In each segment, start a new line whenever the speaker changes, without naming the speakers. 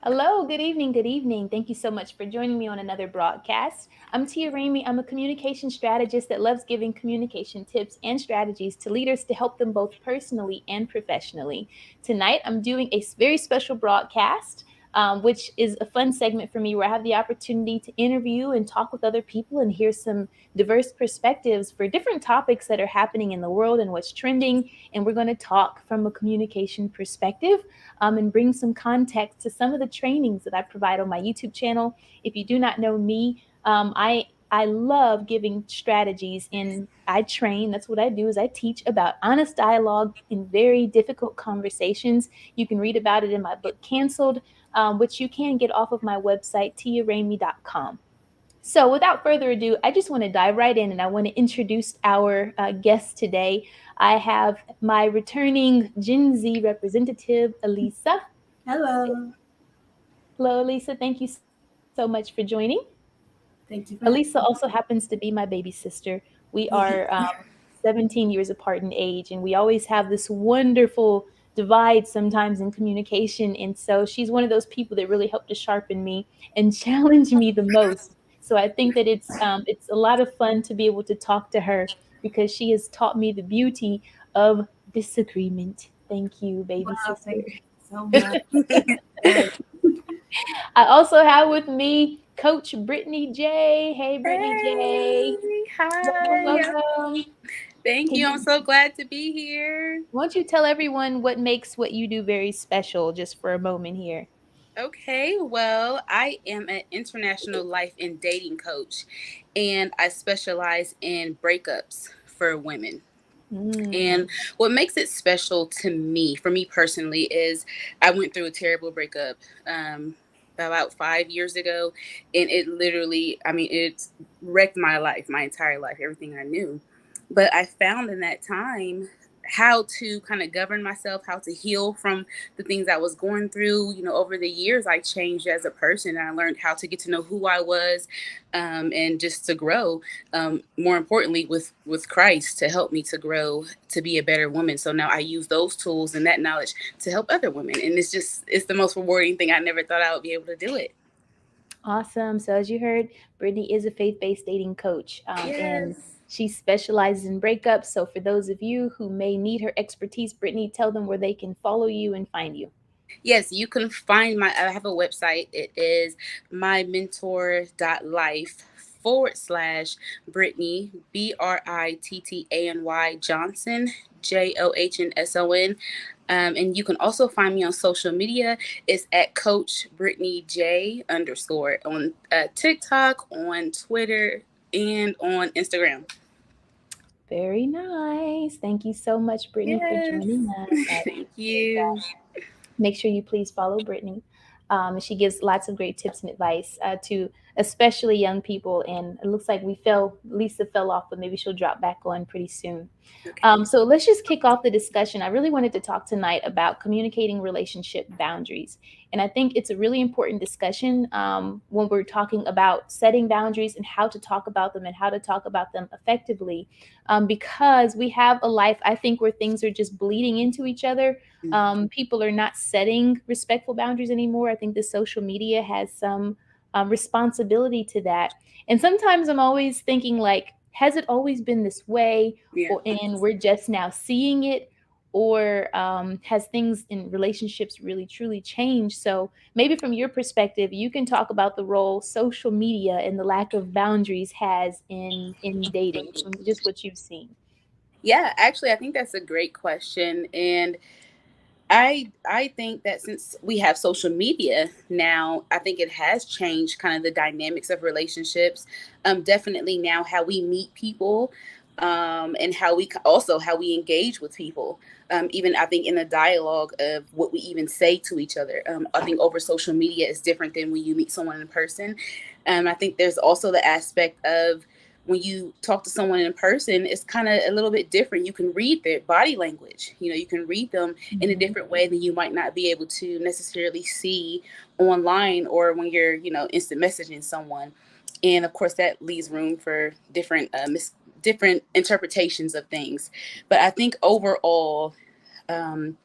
Hello, good evening, good evening. Thank you so much for joining me on another broadcast. I'm Tia Ramey. I'm a communication strategist that loves giving communication tips and strategies to leaders to help them both personally and professionally. Tonight, I'm doing a very special broadcast. Which is a fun segment for me where I have the opportunity to interview and talk with other people and hear some diverse perspectives for different topics that are happening in the world and what's trending. And we're going to talk from a communication perspective and bring some context to some of the trainings that I provide on my YouTube channel. If you do not know me, I love giving strategies and I train. That's what I do is I teach about honest dialogue in very difficult conversations. You can read about it in my book Canceled, which you can get off of my website, tiaramey.com. So, without further ado, I just want to dive right in and I want to introduce our guest today. I have my returning Gen Z representative, Elisa.
Hello.
Hello, Elisa. Thank you so much for joining.
Thank you for
Elisa also happens to be my baby sister. We
having
are 17 years apart in age, and we always have this wonderful divide sometimes in communication. And so she's one of those people that really helped to sharpen me and challenge me the most. So I think that it's a lot of fun to be able to talk to her because she has taught me the beauty of disagreement. Thank you, baby
Wow,
sister.
thank you so much. Yes.
I also have with me Coach Brittany J. Hey, Brittany J.
Hey,
Welcome,
hi.
welcome.
Thank
Can
you. I'm
you,
so glad to be here.
won't you tell everyone what makes what you do very special just for a moment here?
Okay, well, I am an international life and dating coach, and I specialize in breakups for women.
Mm,
And what makes it special to me, for me personally, is I went through a terrible breakup about 5 years ago, and it literally, I mean, it wrecked my life, my entire life, everything I knew. But I found in that time how to kind of govern myself, how to heal from the things I was going through. Over the years, I changed as a person, and I learned how to get to know who I was, and just to grow. More importantly, with Christ to help me to grow to be a better woman. So now I use those tools and that knowledge to help other women, and it's the most rewarding thing. I never thought I would be able to do it.
awesome. So, as you heard, Brittany is a faith based dating coach, and
Yes.
she specializes in breakups. So, for those of you who may need her expertise, Brittany, tell them where they can follow you and find you.
Yes, you can find I have a website. It is mymentor.life /Brittany, Brittany Johnson, Johnsson. And you can also find me on social media. It's at Coach Brittany J _ on TikTok, on Twitter, and on Instagram.
Very nice. Thank you so much, Brittany, for
Yes.
joining us. I
Thank
appreciate that.
you.
Make sure you please follow Brittany. She gives lots of great tips and advice to especially young people. And it looks like Lisa fell off, but maybe she'll drop back on pretty soon.
Okay.
So let's just kick off the discussion. I really wanted to talk tonight about communicating relationship boundaries. And I think it's a really important discussion when we're talking about setting boundaries and how to talk about them and how to talk about them effectively. Because we have a life, I think, where things are just bleeding into each other. People are not setting respectful boundaries anymore. I think the social media has some responsibility to that. And sometimes I'm always thinking, like, has it always been this way?
Yeah.
Or and we're just now seeing it, or has things in relationships really truly changed? So maybe from your perspective you can talk about the role social media and the lack of boundaries has in dating from just what you've seen.
Yeah, actually, I think that's a great question, and I think that since we have social media now, I think it has changed kind of the dynamics of relationships. Definitely now how we meet people, and also how we engage with people. Even I think in the dialogue of what we even say to each other. I think over social media is different than when you meet someone in person. I think there's also the aspect of when you talk to someone in person, it's kind of a little bit different. You can read their body language. You can read them in a
Mhm.
different way than you might not be able to necessarily see online or when you're, instant messaging someone. And of course, that leaves room for different interpretations of things. But I think overall, um,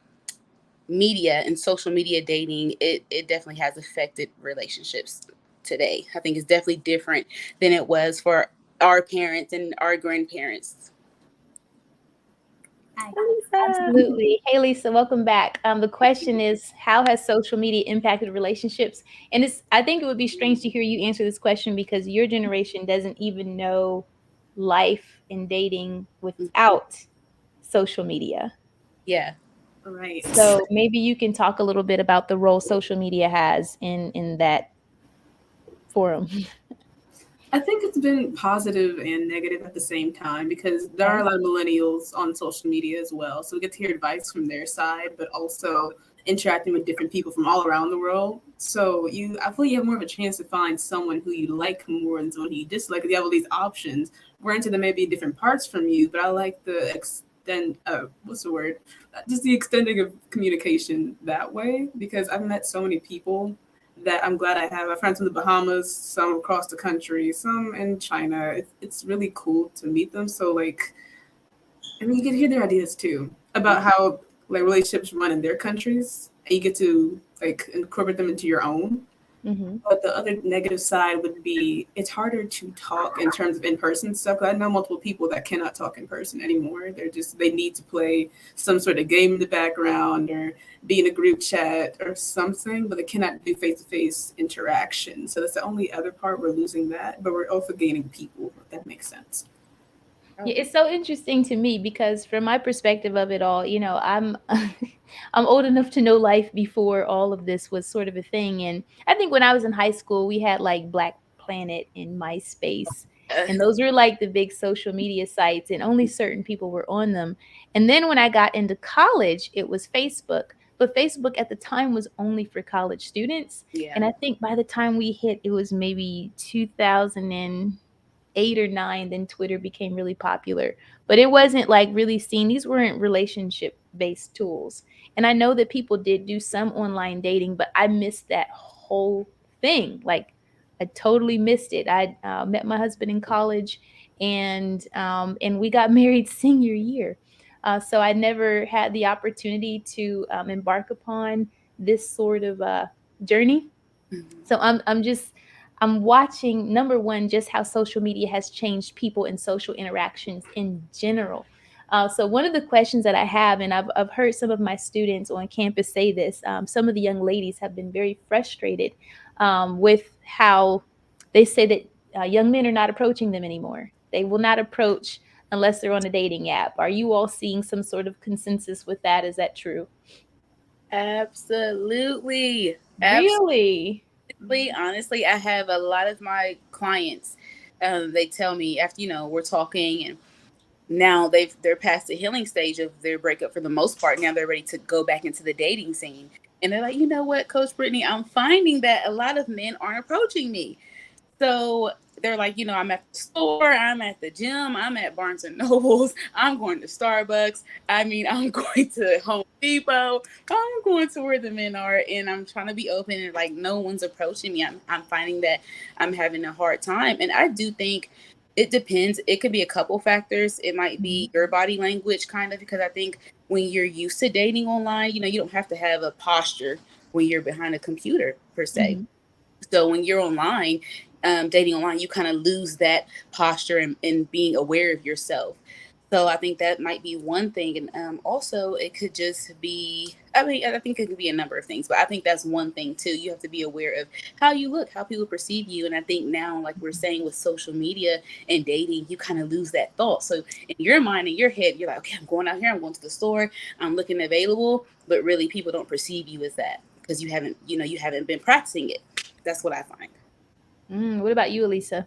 media and social media dating, it definitely has affected relationships today. I think it's definitely different than it was for our parents and our grandparents.
Absolutely. Hey, Lisa, welcome back. The question is, how has social media impacted relationships? And I think it would be strange to hear you answer this question because your generation doesn't even know life and dating without social media.
Yeah.
Right.
So maybe you can talk a little bit about the role social media has in that forum.
I think it's been positive and negative at the same time because there are a lot of millennials on social media as well. So we get to hear advice from their side, but also interacting with different people from all around the world. So I feel you have more of a chance to find someone who you like more than someone who you dislike. You have all these options. Granted, there may be different parts from you, but I like the what's the word? Just the extending of communication that way because I've met so many people that I'm glad I have. I have friends in the Bahamas, some across the country, some in China. It's really cool to meet them. So like, I mean, you get to hear their ideas too about how like relationships run in their countries, and you get to like incorporate them into your own.
Mm-hmm.
But the other negative side would be it's harder to talk in terms of in-person stuff. I know multiple people that cannot talk in person anymore. They need to play some sort of game in the background or be in a group chat or something, but they cannot do face-to-face interaction. So that's the only other part we're losing that, but we're also gaining people, if that makes sense.
Yeah, it's so interesting to me because from my perspective of it all, I'm I'm old enough to know life before all of this was sort of a thing. And I think when I was in high school, we had like Black Planet and MySpace. And those were like the big social media sites, and only certain people were on them. And then when I got into college, it was Facebook. But Facebook at the time was only for college students.
Yeah.
And I think by the time we hit, it was maybe 2008 or 9, then Twitter became really popular. But it wasn't like really seen. These weren't relationship based tools. And I know that people did do some online dating, but I missed that whole thing. Like I totally missed it. I met my husband in college, and we got married senior year. So I never had the opportunity to embark upon this sort of journey. So I'm watching, number one, just how social media has changed people and social interactions in general. So one of the questions that I have, and I've heard some of my students on campus say this, some of the young ladies have been very frustrated with how they say that young men are not approaching them anymore. They will not approach unless they're on a dating app. Are you all seeing some sort of consensus with that? Is that true?
Absolutely.
Really?
Honestly, I have a lot of my clients. They tell me after we're talking, and now they're past the healing stage of their breakup for the most part. Now they're ready to go back into the dating scene, and they're like, you know what, Coach Brittany, I'm finding that a lot of men aren't approaching me. So they're like, I'm at the store, I'm at the gym, I'm at Barnes and Nobles, I'm going to Starbucks. I mean, I'm going to Home Depot. I'm going to where the men are, and I'm trying to be open, and like no one's approaching me. I'm finding that I'm having a hard time, and I do think it depends. It could be a couple factors. It might be your body language, kind of, because I think when you're used to dating online, you don't have to have a posture when you're behind a computer per se.
Mm-hmm.
So when you're online, dating online, you kind of lose that posture and being aware of yourself. So I think that might be one thing. And also it could just be, I mean, I think it could be a number of things, but I think that's one thing too. You have to be aware of how you look, how people perceive you. And I think now, like we're saying with social media and dating, you kind of lose that thought. So in your mind, in your head, you're like, okay, I'm going out here, I'm going to the store, I'm looking available, but really people don't perceive you as that because you haven't been practicing it. That's what I find.
What about you, Elisa?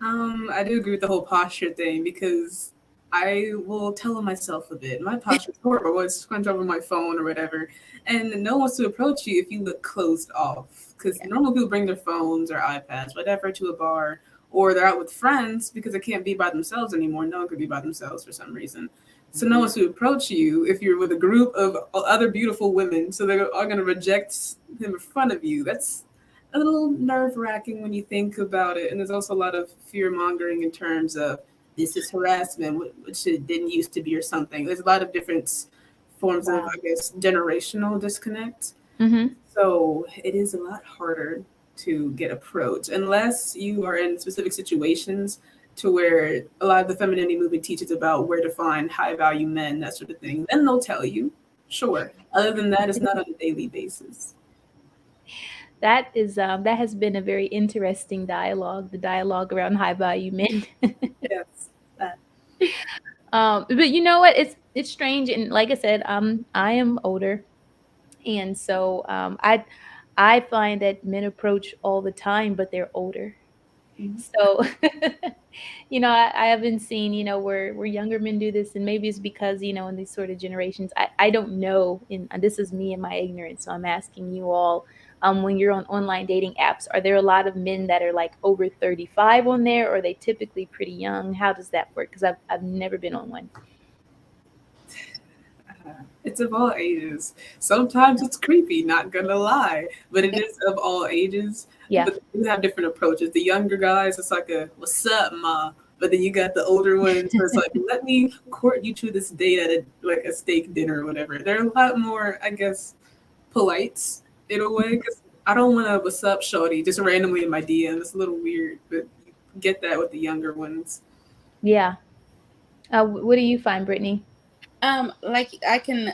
I do agree with the whole posture thing because I will tell on myself a bit. My posture is horrible. I scrunch over my phone or whatever, and no one wants to approach you if you look closed off. Because normal people bring their phones or iPads, whatever, to a bar, or they're out with friends because they can't be by themselves anymore. No one could be by themselves for some reason. So no one's to approach you if you're with a group of other beautiful women. So they're all going to reject him in front of you. That's a little nerve-wracking when you think about it. And there's also a lot of fear-mongering in terms of this is harassment, which it didn't used to be or something. There's a lot of different forms of,
Wow.
I guess, generational disconnect.
Mm-hmm.
So it is a lot harder to get approached unless you are in specific situations to where a lot of the femininity movement teaches about where to find high value men, that sort of thing. Then they'll tell you, sure. Other than that, it's not on a daily basis.
That is that has been a very interesting dialogue, the dialogue around high value men.
Yes. That.
But you know what? It's strange, and like I said, I am older, and so I find that men approach all the time, but they're older.
Mhm.
So, I haven't seen, where younger men do this, and maybe it's because, in these sort of generations, I don't know, and this is me and my ignorance. So I'm asking you all, when you're on online dating apps, are there a lot of men that are like over 35 on there, or are they typically pretty young? How does that work? Because I've never been on one.
It's of all ages. Sometimes it's creepy, not gonna lie, but it is of all ages.
Yeah.
But you have different approaches. The younger guys, it's like a "What's up, ma?" But then you got the older ones where it's like, "Let me court you to this date at a steak dinner or whatever." They're a lot more, I guess, polite in a way. Because I don't want to "What's up, shorty?" just randomly in my DM. It's a little weird, but you get that with the younger ones.
Yeah. What do you find, Brittany?
Like I can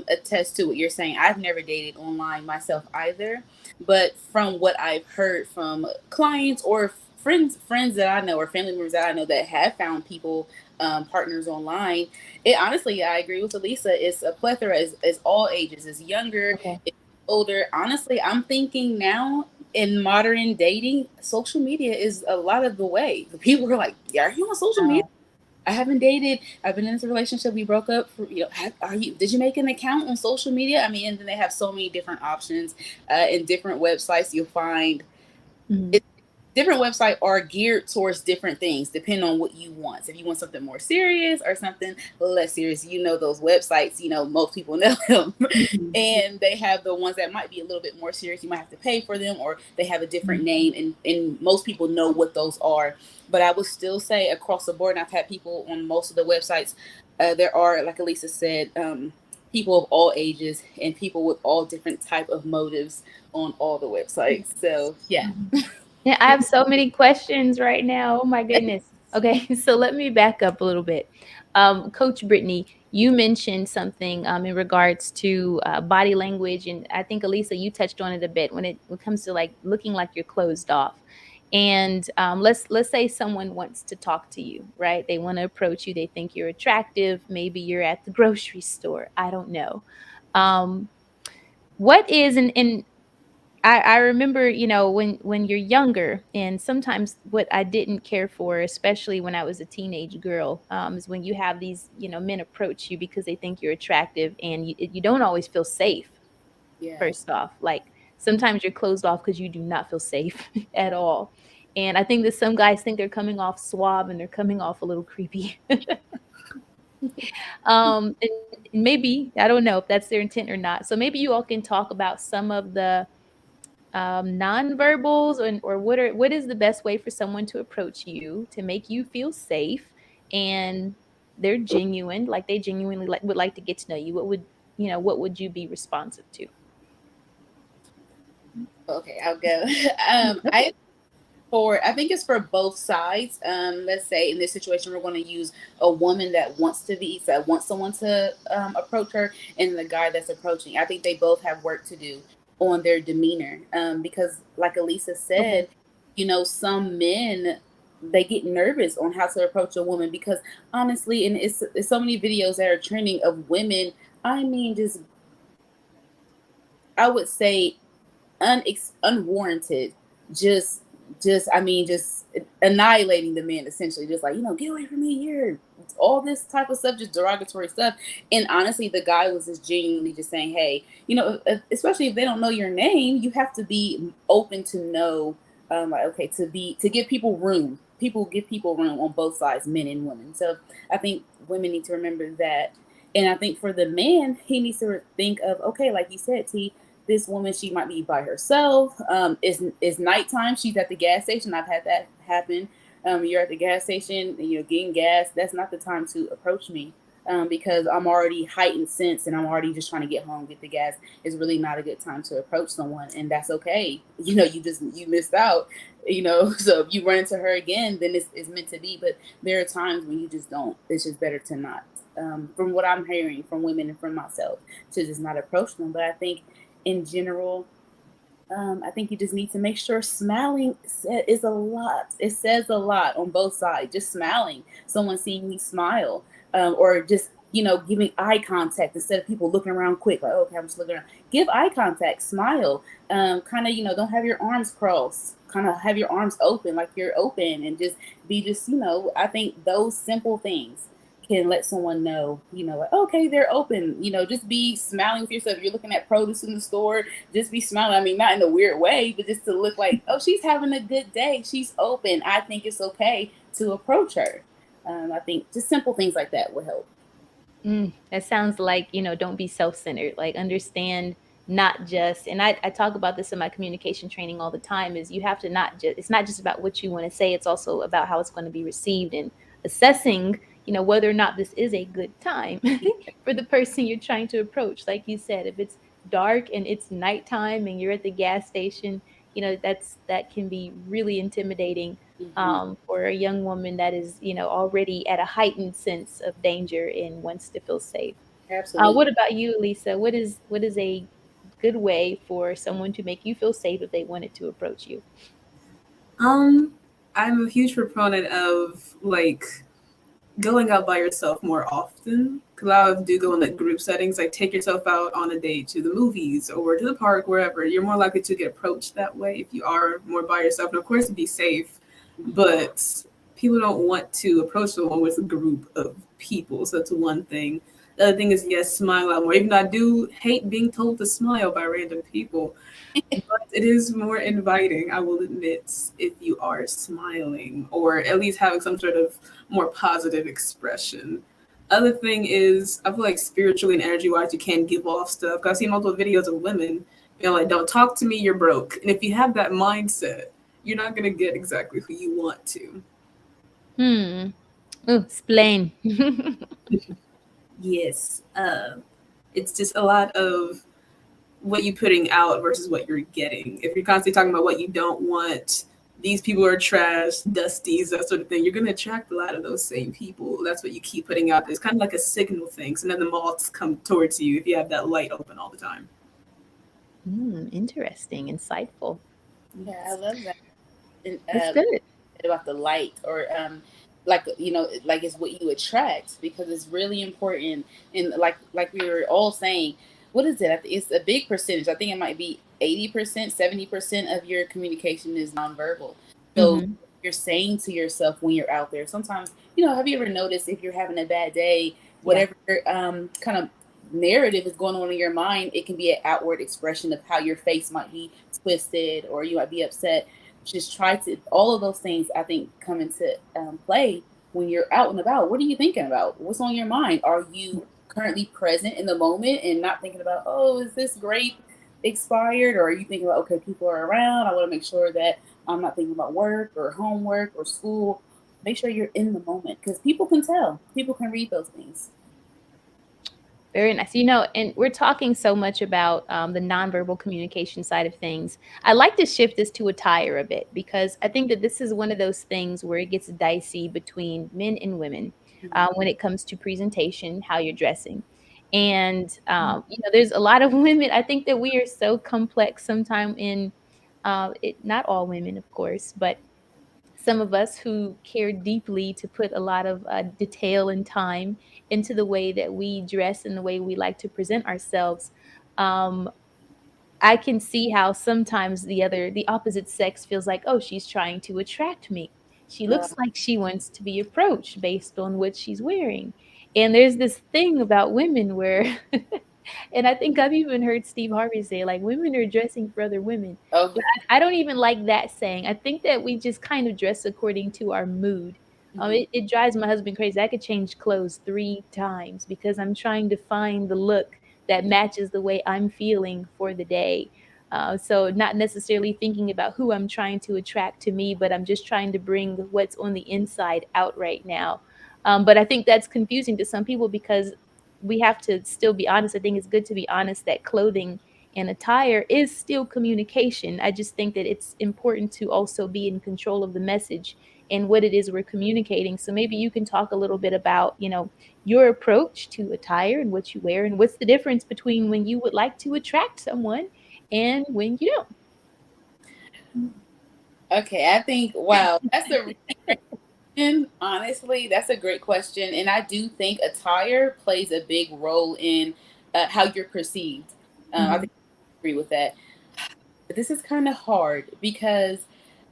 attest to what you're saying. I've never dated online myself either, but from what I've heard from clients or friends that I know or family members that I know that have found people partners online, it honestly I agree with Elisa. It's a plethora, as all ages, is younger,
Okay.
it's older. Honestly, I'm thinking now in modern dating, social media is a lot of the way. The people are like, "Yeah, are you on social media?"
Wow.
I haven't dated. I've been in this relationship. We broke up. Are you? Did you make an account on social media? I mean, and then they have so many different options and different websites. You'll find
Mhm.
it, different websites are geared towards different things, depending on what you want. So if you want something more serious or something less serious, those websites. Most people know them,
Mhm.
and they have the ones that might be a little bit more serious. You might have to pay for them, or they have a different name, and most people know what those are. But I would still say across the board, and I've had people on most of the websites. There are, like Elisa said, people of all ages and people with all different type of motives on all the websites. So yeah.
Yeah, I have so many questions right now. Oh my goodness. Okay, so let me back up a little bit. Coach Brittany, you mentioned something in regards to body language, and I think Elisa, you touched on it a bit when it comes to like looking like you're closed off. And let's say someone wants to talk to you, right? They want to approach you. They think you're attractive. Maybe you're at the grocery store. I don't know. Um, what is and I remember, when you're younger, and sometimes what I didn't care for, especially when I was a teenage girl, is when you have these, men approach you because they think you're attractive, and you don't always feel safe.
Yes.
First off, like sometimes you're closed off because you do not feel safe at all. And I think that some guys think they're coming off suave and they're coming off a little creepy. And maybe I don't know if that's their intent or not. So maybe you all can talk about some of the nonverbals, or what is the best way for someone to approach you to make you feel safe, and they're genuine, like they genuinely would like to get to know you. What would you be responsive to?
Okay, I'll go.
Okay.
I think it's for both sides. Let's say in this situation, we're going to use a woman that wants to be, that wants someone to approach her, and the guy that's approaching. I think they both have work to do on their demeanor, because, like Elisa
Okay.
said, some men, they get nervous on how to approach a woman because honestly, and it's so many videos that are trending of women. I mean, just I would say unwarranted, just just annihilating the man, essentially, just like, get away from me here, all this type of stuff, just derogatory stuff. And honestly, the guy was just genuinely just saying, hey, especially if they don't know your name, you have to be open to know, like, okay, to give people give people room on both sides, men and women. So I think women need to remember that. And I think for the man, he needs to think of, okay, like you said, T, this woman, she might be by herself. It's nighttime. She's at the gas station. I've had that happen. You're at the gas station and you're getting gas. That's not the time to approach me. because I'm already heightened sense and I'm already just trying to get home, get the gas. It's really not a good time to approach someone, and that's okay. You missed out. So if you run into her again, then it's meant to be. But there are times when you just don't. It's just better to not. From what I'm hearing from women and from myself, to just not approach them. But I think in general, I think you just need to make sure smiling is a lot. It says a lot on both sides. Just smiling, someone seeing me smile, or just giving eye contact instead of people looking around quick. Like, okay, I'm just looking around. Give eye contact, smile. Kind of, don't have your arms crossed. Kind of have your arms open, like you're open, and just be I think those simple things can let someone know, like, okay, they're open, just be smiling for yourself. If you're looking at produce in the store, just be smiling. I mean, not in a weird way, but just to look like, oh, she's having a good day. She's open. I think it's okay to approach her. I think just simple things like that will help.
That sounds like, don't be self-centered, like understand not just, and I talk about this in my communication training all the time, is you have to it's not just about what you want to say, it's also about how it's going to be received, and assessing whether or not this is a good time for the person you're trying to approach. Like you said, if it's dark and it's nighttime and you're at the gas station, that can be really intimidating for a young woman that is, already at a heightened sense of danger and wants to feel safe.
Absolutely.
What about you, Lisa? What is a good way for someone to make you feel safe if they wanted to approach you?
I'm a huge proponent of like going out by yourself more often. Because I do go in like group settings, like take yourself out on a date to the movies or to the park, wherever. You're more likely to get approached that way if you are more by yourself. And of course, be safe. But people don't want to approach someone with a group of people. So that's one thing. The other thing is, yes, smile out more. Even though I do hate being told to smile by random people, but it is more inviting, I will admit, if you are smiling or at least having some sort of more positive expression. Other thing is, I feel like spiritually and energy wise, you can give off stuff. I've seen multiple videos of women, like, don't talk to me, you're broke. And if you have that mindset, you're not going to get exactly who you want to.
Explain.
Yes. It's just a lot of what you're putting out versus what you're getting. If you're constantly talking about what you don't want, these people are trash, dusties, that sort of thing, you're going to attract a lot of those same people. That's what you keep putting out. It's kind of like a signal thing. So then the moths come towards you if you have that light open all the time.
Interesting, insightful.
Yeah, I love that. And,
That's good.
About the light, or like it's what you attract, because it's really important. And like we were all saying, what is it? It's a big percentage. I think it might be 80%, 70% of your communication is nonverbal. So you're saying to yourself when you're out there, sometimes, have you ever noticed if you're having a bad day, whatever kind of narrative is going on in your mind, it can be an outward expression of how your face might be twisted or you might be upset. Just try to, all of those things, I think, come into play when you're out and about. What are you thinking about? What's on your mind? Are you currently present in the moment and not thinking about, oh, is this grape expired? Or are you thinking about, okay, people are around, I want to make sure that I'm not thinking about work or homework or school. Make sure you're in the moment, because people can tell. People can read those things.
Very nice. And we're talking so much about the nonverbal communication side of things. I like to shift this to attire a bit, because I think that this is one of those things where it gets dicey between men and women when it comes to presentation, how you're dressing. And, there's a lot of women. I think that we are so complex sometimes not all women, of course, but some of us who care deeply to put a lot of detail and time into the way that we dress and the way we like to present ourselves. I can see how sometimes the opposite sex feels like, oh, she's trying to attract me. She looks like she wants to be approached based on what she's wearing. And there's this thing about women where and I think I've even heard Steve Harvey say, like, women are dressing for other women.
Oh,
But I don't even like that saying. I think that we just kind of dress according to our mood. It drives my husband crazy. I could change clothes 3 times because I'm trying to find the look that matches the way I'm feeling for the day. So not necessarily thinking about who I'm trying to attract to me, but I'm just trying to bring what's on the inside out right now. But I think that's confusing to some people because we have to still be honest. I think it's good to be honest that clothing and attire is still communication. I just think that it's important to also be in control of the message and what it is we're communicating. So maybe you can talk a little bit about, your approach to attire and what you wear and what's the difference between when you would like to attract someone and when you don't.
Okay, I think, wow, that's a really great question. Honestly, that's a great question. And I do think attire plays a big role in how you're perceived. I think I agree with that. But this is kind of hard because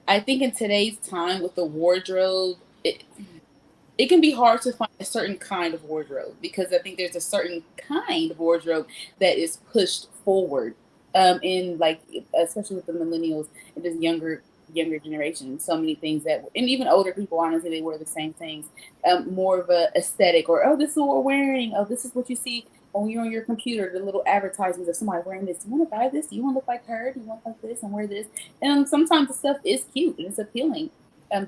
I think in today's time with the wardrobe, it can be hard to find a certain kind of wardrobe because I think there's a certain kind of wardrobe that is pushed forward in like especially with the millennials and just younger generation. So many things that and even older people honestly they wear the same things. More of a aesthetic or oh this is what we're wearing, oh this is what you see when you're on your computer, the little advertisements of somebody wearing this. Do you want to buy this? Do you want to look like her? Do you want like this and wear this? And sometimes the stuff is cute and it's appealing.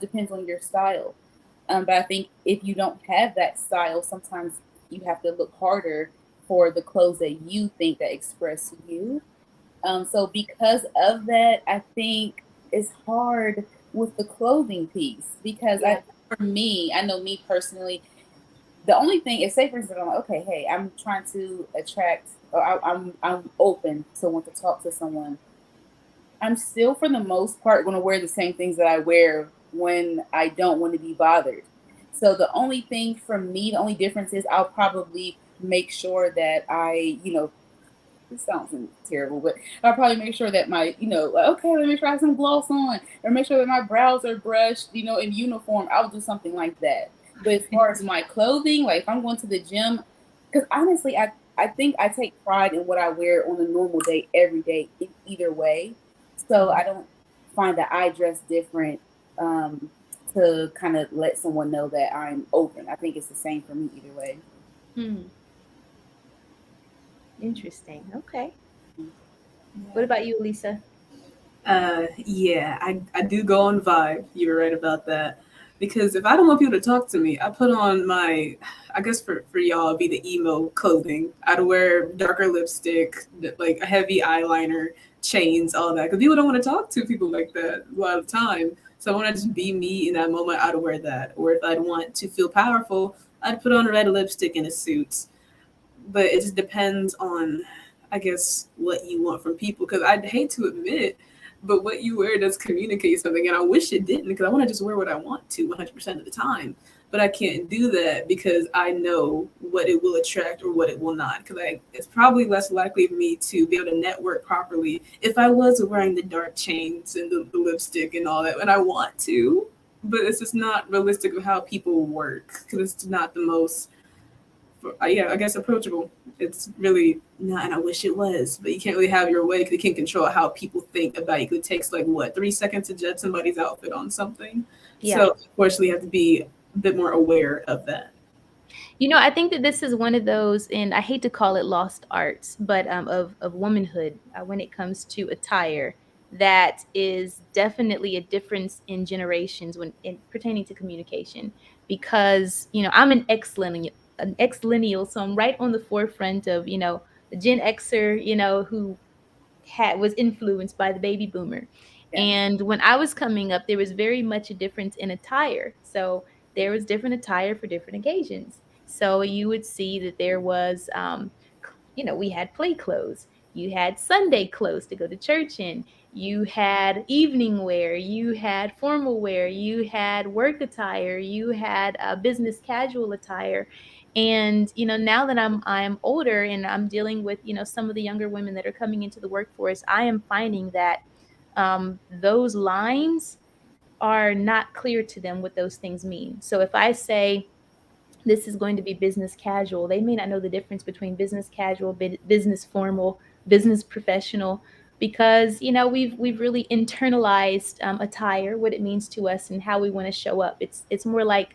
Depends on your style. But I think if you don't have that style, sometimes you have to look harder for the clothes that you think that express you. So because of that, I think it's hard with the clothing piece because for me, I know me personally, the only thing is say for instance, I'm like, okay, hey, I'm trying to attract or I'm open to want to talk to someone. I'm still for the most part going to wear the same things that I wear when I don't want to be bothered. So the only thing for me, the only difference is I'll probably make sure that this sounds terrible, but I'll probably make sure that okay, let me try some gloss on, or make sure that my brows are brushed, in uniform. I'll do something like that. But as far as my clothing, like if I'm going to the gym, because honestly, I think I take pride in what I wear on a normal day, every day, either way. So I don't find that I dress different to kind of let someone know that I'm open. I think it's the same for me either way.
Hmm. Interesting. Okay. What about you, Lisa?
Yeah, I do go on vibe. You were right about that. Because if I don't want people to talk to me, I put on I guess for y'all, it'd be the emo clothing. I'd wear darker lipstick, like a heavy eyeliner, chains, all that. Because people don't want to talk to people like that a lot of the time. So I want to just be me in that moment. I'd wear that. Or if I'd want to feel powerful, I'd put on a red lipstick and a suit. But it just depends on, I guess, what you want from people. Because I'd hate to admit, but what you wear does communicate something, and I wish it didn't. Because I want to just wear what I want to 100% of the time. But I can't do that because I know what it will attract or what it will not. Because it's probably less likely of me to be able to network properly if I was wearing the dark chains and the lipstick and all that, and I want to. But it's just not realistic of how people work because it's not the most yeah, I guess approachable. It's really not, and I wish it was, but you can't really have your way because you can't control how people think about you. It takes like what 3 seconds to judge somebody's outfit on something.
Yeah.
So unfortunately, you have to be a bit more aware of that.
I think that this is one of those, and I hate to call it lost arts, but of womanhood when it comes to attire. That is definitely a difference in generations when in pertaining to communication, because I'm an ex-lineal, so I'm right on the forefront of the Gen Xer, who was influenced by the baby boomer.
Yeah.
And when I was coming up, there was very much a difference in attire. So there was different attire for different occasions. So you would see that there was, we had play clothes. You had Sunday clothes to go to church in. You had evening wear. You had formal wear. You had work attire. You had business casual attire. And now that I'm older and I'm dealing with some of the younger women that are coming into the workforce, I am finding that those lines are not clear to them what those things mean. So if I say this is going to be business casual, they may not know the difference between business casual, business formal, business professional, because we've really internalized attire, what it means to us, and how we want to show up. It's more like,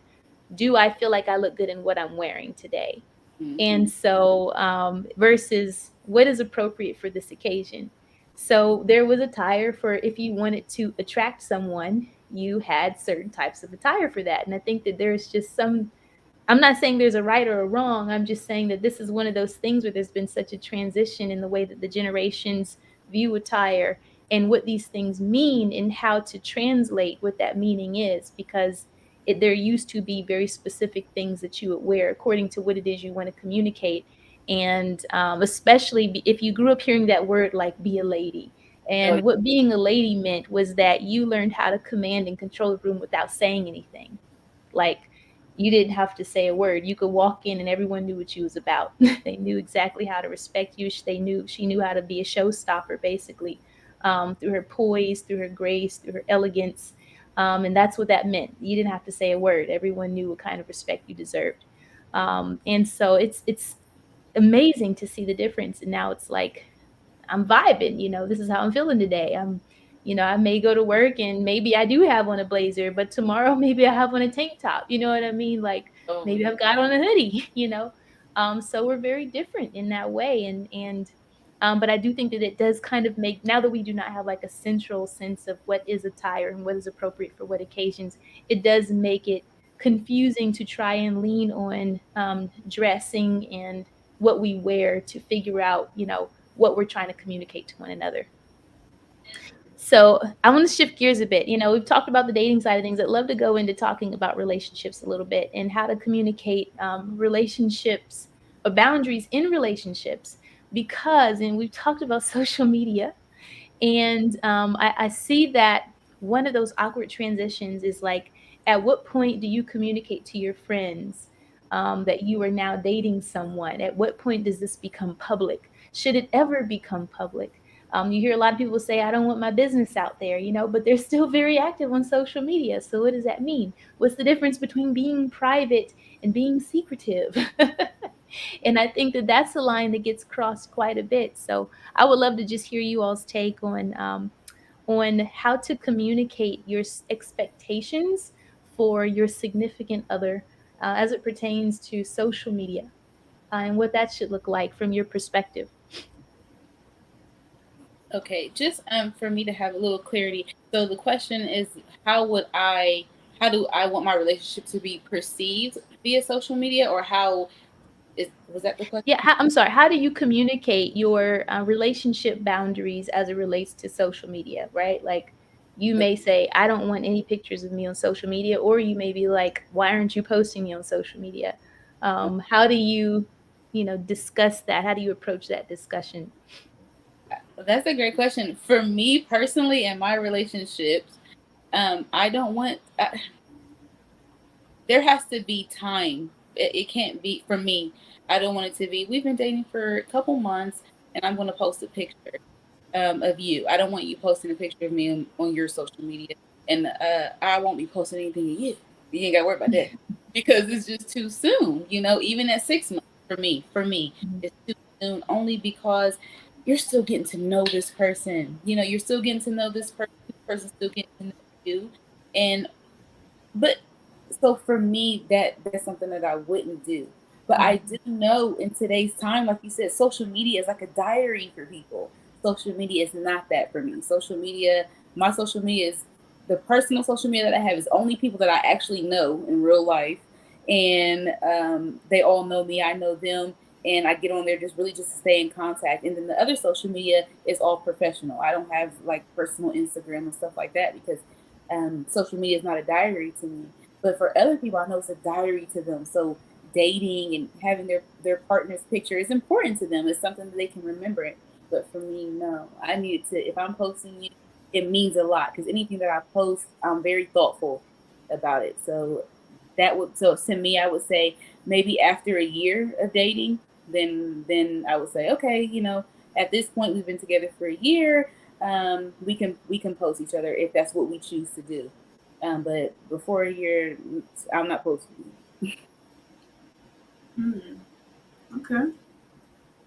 do I feel like I look good in what I'm wearing today?
Mm-hmm.
And so versus what is appropriate for this occasion. So there was attire for if you wanted to attract someone, you had certain types of attire for that. And I think that there's just some I'm not saying there's a right or a wrong. I'm just saying that this is one of those things where there's been such a transition in the way that the generations view attire and what these things mean and how to translate what that meaning is, because there used to be very specific things that you would wear according to what it is you want to communicate. And especially if you grew up hearing that word like be a lady.
Oh,
And what being a lady meant was that you learned how to command and control the room without saying anything. Like, you didn't have to say a word. You could walk in and everyone knew what you was about. They knew exactly how to respect you. She knew how to be a showstopper, basically, through her poise, through her grace, through her elegance. And that's what that meant. You didn't have to say a word. Everyone knew what kind of respect you deserved. And so it's amazing to see the difference. And now it's like, I'm vibing, this is how I'm feeling today. I may go to work and maybe I do have on a blazer, but tomorrow maybe I have on a tank top. You know what I mean? Like,
oh,
maybe
yeah.
I've got on a hoodie, So we're very different in that way. But I do think that it does kind of make, now that we do not have like a central sense of what is attire and what is appropriate for what occasions, it does make it confusing to try and lean on dressing and what we wear to figure out, what we're trying to communicate to one another. So I want to shift gears a bit. We've talked about the dating side of things. I'd love to go into talking about relationships a little bit and how to communicate relationships or boundaries in relationships. And we've talked about social media, and I see that one of those awkward transitions is like, at what point do you communicate to your friends that you are now dating someone? At what point does this become public? Should it ever become public? You hear a lot of people say, I don't want my business out there, but they're still very active on social media. So what does that mean? What's the difference between being private and being secretive? And I think that that's a line that gets crossed quite a bit. So I would love to just hear you all's take on how to communicate your expectations for your significant other as it pertains to social media, and what that should look like from your perspective.
Okay, just for me to have a little clarity. So the question is, how do I want my relationship to be perceived via social media, or was that the question?
Yeah, I'm sorry. How do you communicate your relationship boundaries as it relates to social media, right? Like, you may say, I don't want any pictures of me on social media, or you may be like, why aren't you posting me on social media? How do you, discuss that? How do you approach that discussion?
That's a great question. For me personally, in my relationships, I don't want. There has to be time. It can't be for me. I don't want it to be. We've been dating for a couple months, and I'm going to post a picture of you. I don't want you posting a picture of me on your social media, and I won't be posting anything of you. You ain't got to worry about that because it's just too soon. Even at 6 months for me, it's too soon. Only because you're still getting to know this person. You're still getting to know this person. This person's still getting to know you, and but so for me, that's something that I wouldn't do. But I do know in today's time, like you said, social media is like a diary for people. Social media is not that for me. My social media is the personal social media that I have is only people that I actually know in real life, and they all know me. I know them, and I get on there just to stay in contact. And then the other social media is all professional. I don't have like personal Instagram and stuff like that because social media is not a diary to me. But for other people, I know it's a diary to them. So dating and having their partner's picture is important to them. It's something that they can remember it. But for me, no. I need to, if I'm posting you, it means a lot because anything that I post, I'm very thoughtful about it. So so to me, I would say maybe after a year of dating, then I would say, okay, at this point we've been together for a year. We can post each other if that's what we choose to do. But before a year, I'm not posting.
Okay.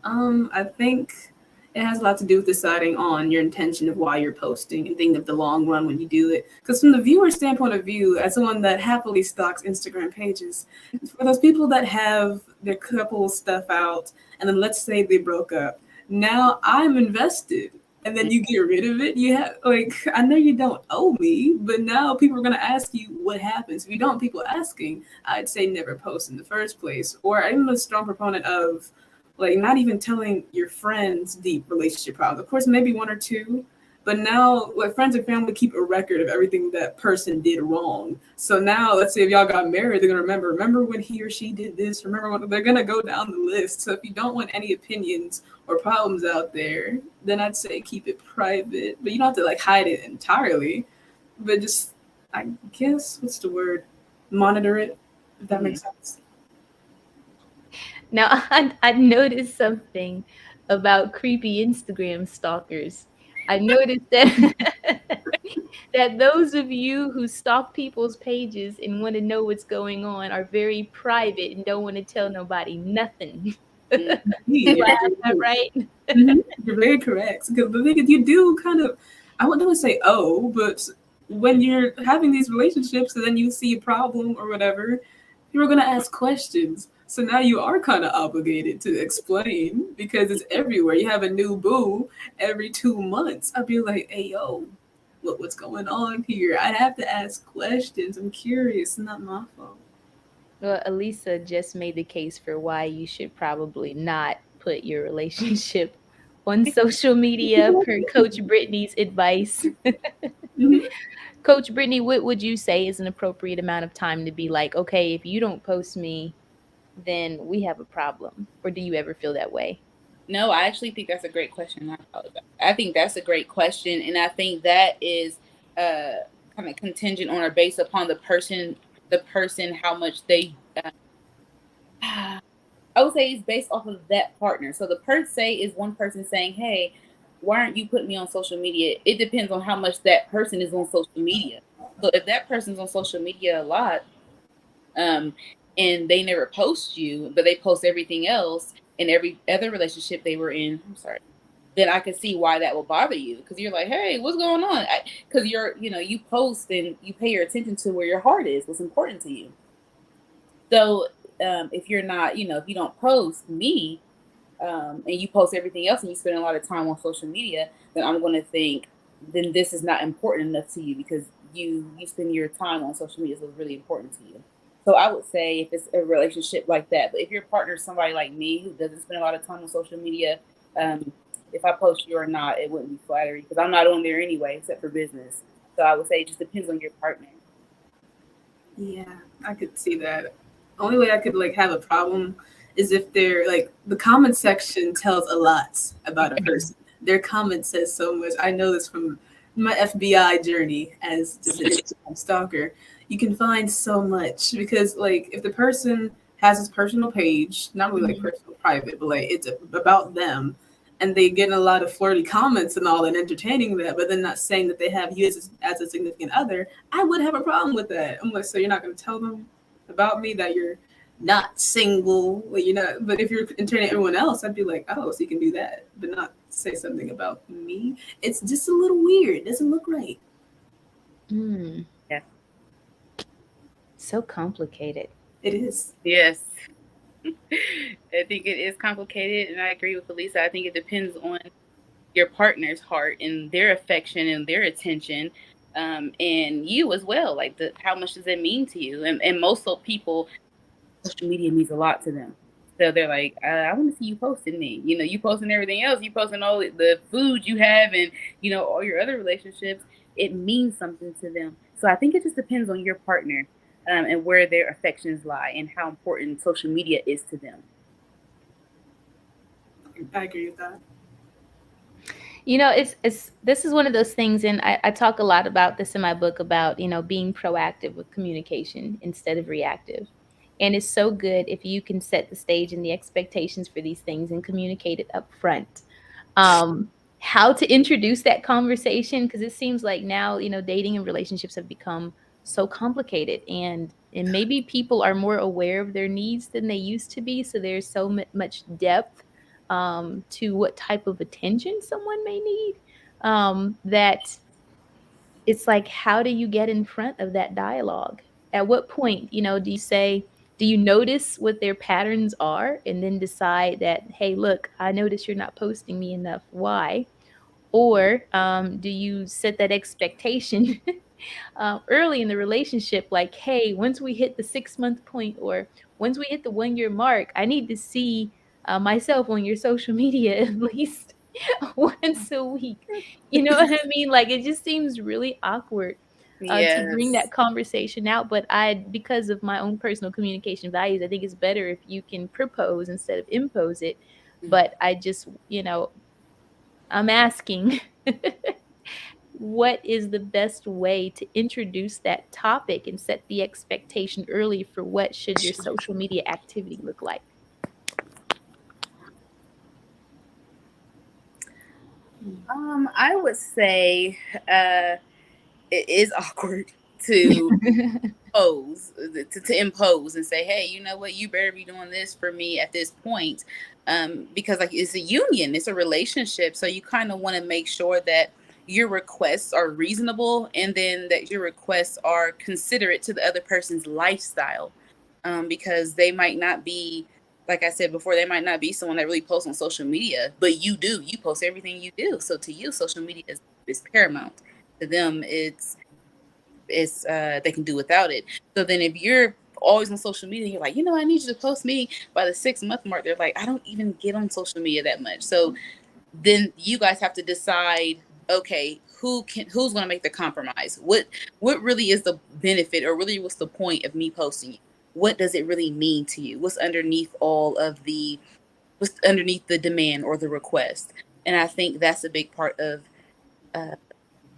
I think it has a lot to do with deciding on your intention of why you're posting and thinking of the long run when you do it. Because from the viewer standpoint of view, as someone that happily stalks Instagram pages, for those people that have their couple stuff out, and then let's say they broke up, now I'm invested and then you get rid of it. You have like, I know you don't owe me, but now people are gonna ask you what happens. If you don't, people asking, I'd say never post in the first place. Or I'm a strong proponent of like not even telling your friends deep relationship problems. Of course, maybe one or two, but now like friends and family keep a record of everything that person did wrong. So now let's say if y'all got married, they're gonna remember when he or she did this, remember when they're gonna go down the list. So if you don't want any opinions or problems out there, then I'd say keep it private. But you don't have to like hide it entirely. But just I guess what's the word? Monitor it, if that makes sense.
Now, I noticed something about creepy Instagram stalkers. I noticed that that those of you who stalk people's pages and want to know what's going on are very private and don't want to tell nobody nothing. Do I have that right?
You're very correct. Because the thing is, you do kind of, I wouldn't say oh, but when you're having these relationships and then you see a problem or whatever, you're going to ask questions. So now you are kind of obligated to explain because it's everywhere. You have a new boo every 2 months. I'd be like, hey, yo, what's going on here? I'd have to ask questions. I'm curious. It's not my fault.
Well, Elisa just made the case for why you should probably not put your relationship on social media per Coach Brittany's advice.
Mhm.
Coach Brittany, what would you say is an appropriate amount of time to be like, okay, if you don't post me, then we have a problem? Or do you ever feel that way?
No, I actually think that's a great question. I apologize. I think that's a great question, and I think that is kind of contingent on or based upon the person, how much they. I would say it's based off of that partner. So the per se is one person saying, "Hey, why aren't you putting me on social media?" It depends on how much that person is on social media. So if that person's on social media a lot, um, and they never post you, but they post everything else in every other relationship they were in. I'm sorry. Then I can see why that will bother you because you're like, hey, what's going on? Because you post and you pay your attention to where your heart is, what's important to you. So if you're not, if you don't post me and you post everything else and you spend a lot of time on social media, then I'm going to think, then this is not important enough to you because you spend your time on social media, so it's really important to you. So I would say if it's a relationship like that, but if your partner is somebody like me who doesn't spend a lot of time on social media, if I post you or not, it wouldn't be flattering because I'm not on there anyway, except for business. So I would say it just depends on your partner.
Yeah, I could see that. Only way I could like have a problem is if they're like the comment section tells a lot about a person. Their comment says so much. I know this from my FBI journey as just an Instagram stalker. You can find so much because like if the person has his personal page, not really like personal private, but like it's about them and they get a lot of flirty comments and all and entertaining that, but then not saying that they have you as a significant other, I would have a problem with that. I'm like, so you're not going to tell them about me that you're not single, like, you're not. But if you're entertaining everyone else, I'd be like, oh, so you can do that, but not say something about me. It's just a little weird. It doesn't look right.
Yeah.
So complicated.
It is.
Yes. I think it is complicated, and I agree with Elisa. I think it depends on your partner's heart and their affection and their attention, and you as well. Like, how much does it mean to you? And most of people, social media means a lot to them. So they're like, I want to see you posting me. You posting everything else. You posting all the food you have and, all your other relationships. It means something to them. So I think it just depends on your partner and where their affections lie and how important social media is to them.
I agree with that.
It's this is one of those things, and I talk a lot about this in my book about, being proactive with communication instead of reactive. And it's so good if you can set the stage and the expectations for these things and communicate it up front. How to introduce that conversation, because it seems like now, dating and relationships have become so complicated, and maybe people are more aware of their needs than they used to be. So there's so much depth to what type of attention someone may need, that it's like, how do you get in front of that dialogue? At what point, do you notice what their patterns are and then decide that, hey, look, I notice you're not posting me enough. Why? Or do you set that expectation early in the relationship, like, hey, once we hit the 6 month point, or once we hit the 1 year mark, I need to see myself on your social media at least once a week. You know what I mean? Like, it just seems really awkward to bring
Yes.
that conversation out. But because of my own personal communication values, I think it's better if you can propose instead of impose it. But I just, I'm asking, what is the best way to introduce that topic and set the expectation early for what should your social media activity look like?
I would say it is awkward to impose and say, hey, you know what, you better be doing this for me at this point, because like it's a union, it's a relationship, so you kind of want to make sure that your requests are reasonable, and then that your requests are considerate to the other person's lifestyle, because they might not be, like I said before, they might not be someone that really posts on social media, but you post everything you do, so to you social media is paramount. To them it's they can do without it. So then if you're always on social media, you're like, I need you to post me by the 6 month mark. They're like, I don't even get on social media that much. So then you guys have to decide, okay, who's going to make the compromise? What really is the benefit, or really what's the point of me posting you? What does it really mean to you? What's underneath the demand or the request? And I think that's a big part of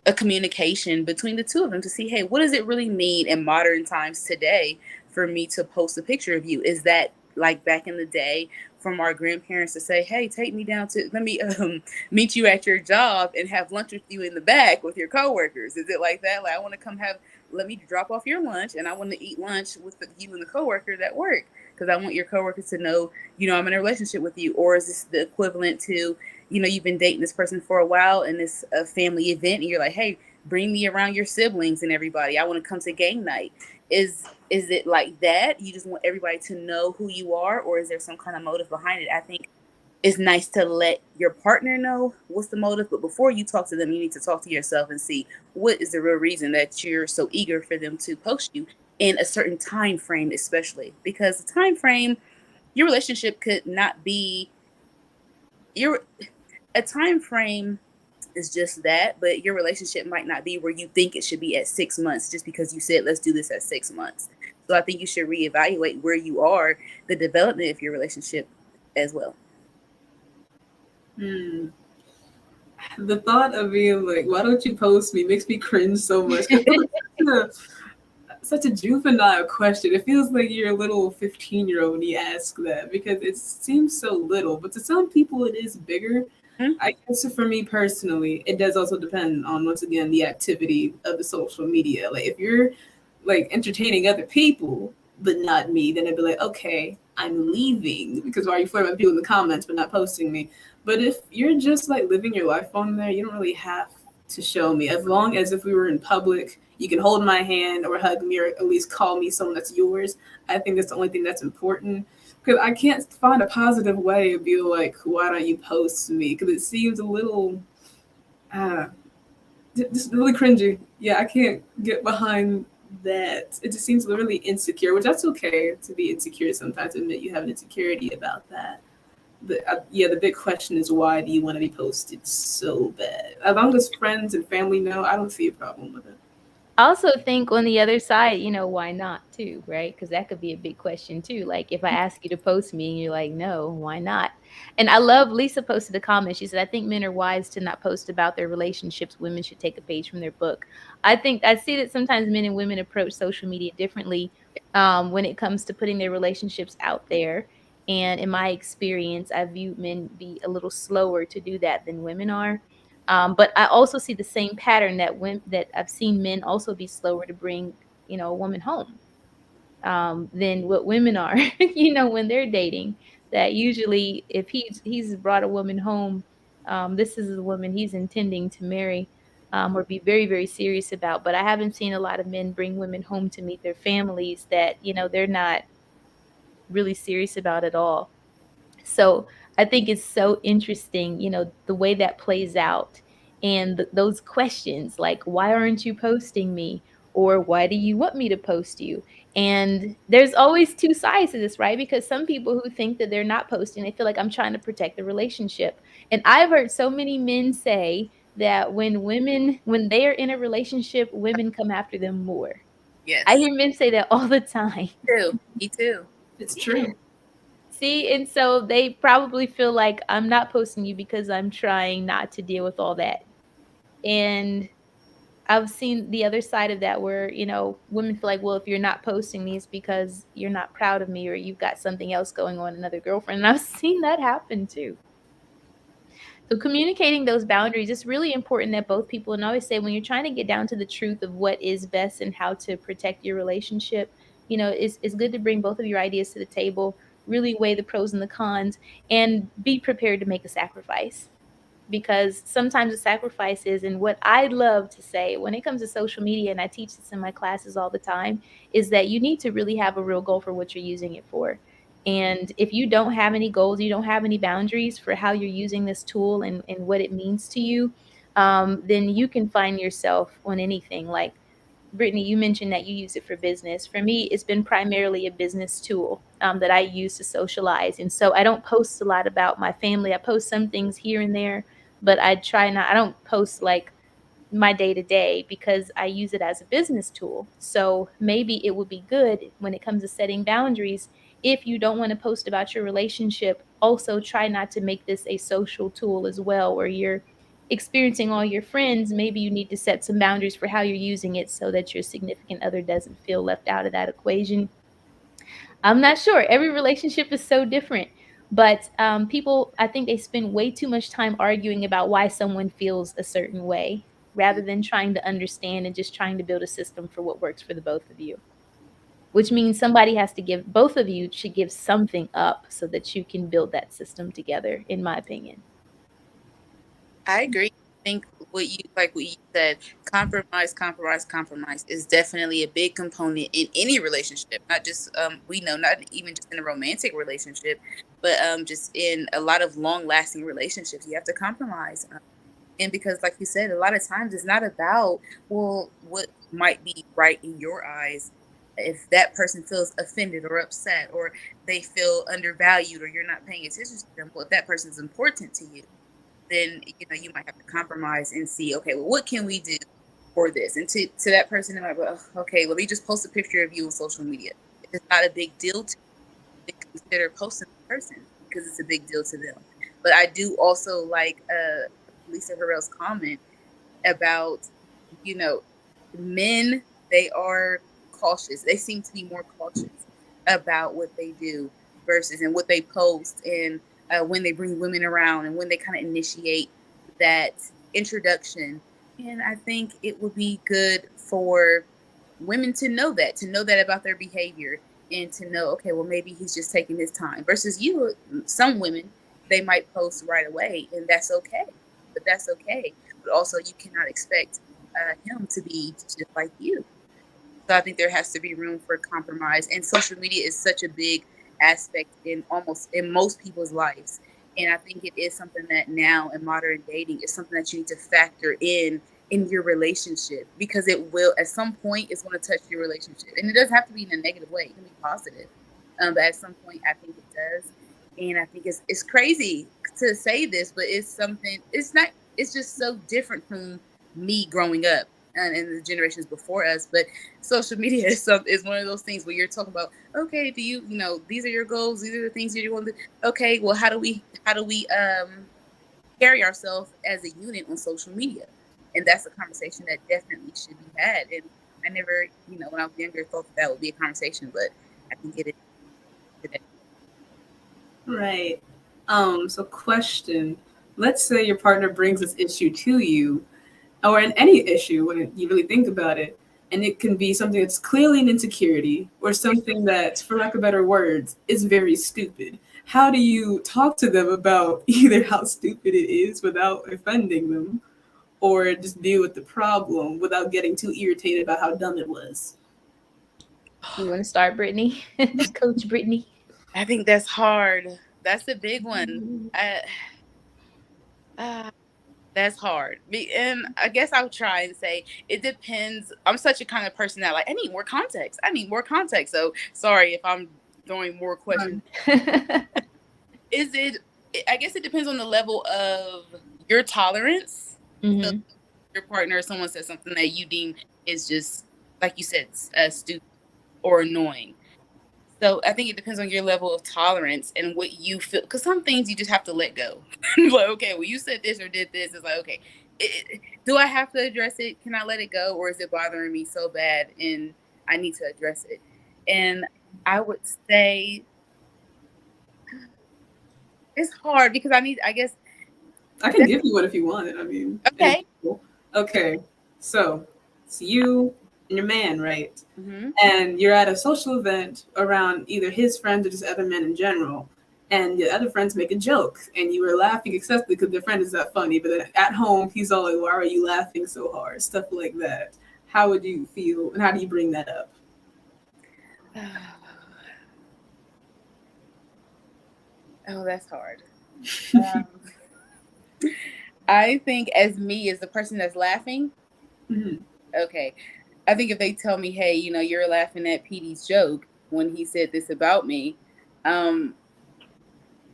a communication between the two of them, to see, hey, what does it really mean in modern times today for me to post a picture of you? Is that like back in the day from our grandparents to say, hey, take me down to, let me meet you at your job and have lunch with you in the back with your coworkers? Is it like that? Like, I want to let me drop off your lunch, and I want to eat lunch with you and the coworkers at work, because I want your coworkers to know, I'm in a relationship with you. Or is this the equivalent to, you've been dating this person for a while, and it's a family event, and you're like, hey, bring me around your siblings and everybody. I want to come to game night. Is it like that? You just want everybody to know who you are, or is there some kind of motive behind it? I think it's nice to let your partner know what's the motive, but before you talk to them, you need to talk to yourself and see what is the real reason that you're so eager for them to post you in a certain time frame, especially because the time frame, your relationship could not be a time frame is just that, but your relationship might not be where you think it should be at 6 months, just because you said let's do this at 6 months. So I think you should reevaluate where you are, the development of your relationship as well.
The thought of being like, why don't you post me, makes me cringe so much. Such a juvenile question. It feels like you're a little 15-year-old when you ask that, because it seems so little, but to some people it is bigger. I guess for me personally, it does also depend on, once again, the activity of the social media. Like, if you're like entertaining other people but not me, then I'd be like, okay, I'm leaving, because why are you flirting with people in the comments but not posting me? But if you're just like living your life on there, you don't really have to show me. As long as if we were in public, you can hold my hand or hug me, or at least call me someone that's yours. I think that's the only thing that's important. Because I can't find a positive way to be like, why don't you post me? Because it seems a little, just really cringy. Yeah, I can't get behind that. It just seems really insecure, which that's okay to be insecure sometimes, admit you have an insecurity about that. The big question is, why do you want to be posted so bad? As long as friends and family know, I don't see a problem with it.
I also think on the other side, why not too, right? Because that could be a big question too. Like, if I ask you to post me and you're like, no, why not? And I love, Lisa posted a comment. She said, I think men are wise to not post about their relationships. Women should take a page from their book. I think I see that sometimes men and women approach social media differently when it comes to putting their relationships out there. And in my experience, I view men be a little slower to do that than women are. But I also see the same pattern that I've seen men also be slower to bring, a woman home than what women are, when they're dating. That usually, if he's brought a woman home, this is the woman he's intending to marry or be very, very serious about. But I haven't seen a lot of men bring women home to meet their families that, they're not really serious about at all. So I think it's so interesting, the way that plays out And those questions like, why aren't you posting me? Or why do you want me to post you? And there's always two sides to this, right? Because some people who think that they're not posting, they feel like I'm trying to protect the relationship. And I've heard so many men say that when they are in a relationship, women come after them more. I
Yes.
hear men say that all the time.
Me too.
It's true.
See, and so they probably feel like I'm not posting you because I'm trying not to deal with all that. And I've seen the other side of that where, women feel like, well, if you're not posting me, it's because you're not proud of me or you've got something else going on, another girlfriend. And I've seen that happen too. So communicating those boundaries is really important that both people, and I always say when you're trying to get down to the truth of what is best and how to protect your relationship, it's good to bring both of your ideas to the table, really weigh the pros and the cons, and be prepared to make a sacrifice. Because sometimes the sacrifice is, and what I love to say when it comes to social media, and I teach this in my classes all the time, is that you need to really have a real goal for what you're using it for. And if you don't have any goals, you don't have any boundaries for how you're using this tool and what it means to you, then you can find yourself on anything. Like Brittany, you mentioned that you use it for business. For me, it's been primarily a business tool that I use to socialize. And so I don't post a lot about my family. I post some things here and there, but I don't post like my day to day because I use it as a business tool. So maybe it would be good when it comes to setting boundaries. If you don't want to post about your relationship, also try not to make this a social tool as well, where you're experiencing all your friends. Maybe you need to set some boundaries for how you're using it so that your significant other doesn't feel left out of that equation. I'm not sure. Every relationship is so different. But people, I think they spend way too much time arguing about why someone feels a certain way rather than trying to understand and just trying to build a system for what works for the both of you. Which means somebody has to give, both of you should give something up so that you can build that system together, in my opinion.
I agree. I think what you said, compromise is definitely a big component in any relationship. Not just we know, not even just in a romantic relationship, but just in a lot of long lasting relationships, you have to compromise. And because, like you said, a lot of times it's not about, well, what might be right in your eyes. If that person feels offended or upset, or they feel undervalued, or you're not paying attention to them, well, if that person's important to you, then you might have to compromise and see, okay, well, what can we do for this? And to that person, they might be, oh, okay, let me just post a picture of you on social media. It's not a big deal to they consider posting the person because it's a big deal to them. But I do also like Lisa Harrell's comment about, men, they are cautious. They seem to be more cautious about what they do versus and what they post, and when they bring women around and when they kind of initiate that introduction. And I think it would be good for women to know that about their behavior, and to know, okay, well, maybe he's just taking his time versus some women, they might post right away, and that's okay. But also, you cannot expect him to be just like you. So I think there has to be room for compromise. And social media is such a big aspect in most people's lives. And I think it is something that now in modern dating is something that you need to factor in your relationship, because it will at some point it's going to touch your relationship. And it doesn't have to be in a negative way. It can be positive. But at some point I think it does. And I think it's crazy to say this, but it's just so different from me growing up and the generations before us. But social media is one of those things where you're talking about, okay, do these are your goals, these are the things you want to do. Okay, well, how do we carry ourselves as a unit on social media? And that's a conversation that definitely should be had. And I never, when I was younger, thought that would be a conversation, but I think it is today.
Right. So question, let's say your partner brings this issue to you, or in any issue when you really think about it, and it can be something that's clearly an insecurity or something that, for lack of better words, is very stupid. How do you talk to them about either how stupid it is without offending them, or just deal with the problem without getting too irritated about how dumb it was?
You want to start, Brittany? Coach Brittany?
I think that's hard. That's a big one. That That's hard. And I guess I'll try and say it depends. I'm such a kind of person that like, I need more context. I need more context. So sorry if I'm throwing more questions. Is it, I guess it depends on the level of your tolerance.
Mm-hmm.
So your partner, someone says something that you deem is just, like you said, stupid or annoying. So I think it depends on your level of tolerance and what you feel. Because some things you just have to let go. Like, okay, well, you said this or did this. It's like, okay, do I have to address it? Can I let it go? Or is it bothering me so bad and I need to address it? And I would say it's hard because I guess.
I can give you one if you want it. I mean,
okay.
Okay. So it's you and your man, right?
Mm-hmm.
And you're at a social event around either his friends or just other men in general. And the other friends make a joke, and you were laughing excessively because their friend is that funny. But then at home, he's all like, "Why are you laughing so hard?" Stuff like that. How would you feel, and how do you bring that up?
Oh, that's hard. I think as me, as the person that's laughing,
Mm-hmm.
okay. I think if they tell me, hey, you know, you're laughing at Petey's joke when he said this about me,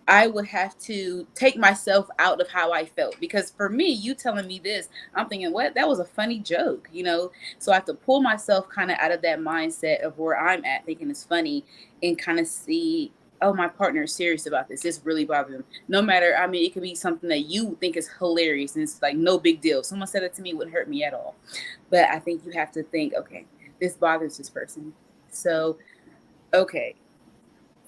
I would have to take myself out of how I felt. Because for me, you telling me this, I'm thinking, what? That was a funny joke, you know? So I have to pull myself kind of out of that mindset of where I'm at, thinking it's funny, and kind of see, oh, my partner is serious about this. This really bothers him. No matter, I mean, it could be something that you think is hilarious and it's like no big deal. If someone said it to me, it wouldn't hurt me at all. But I think you have to think, okay, this bothers this person. So, okay.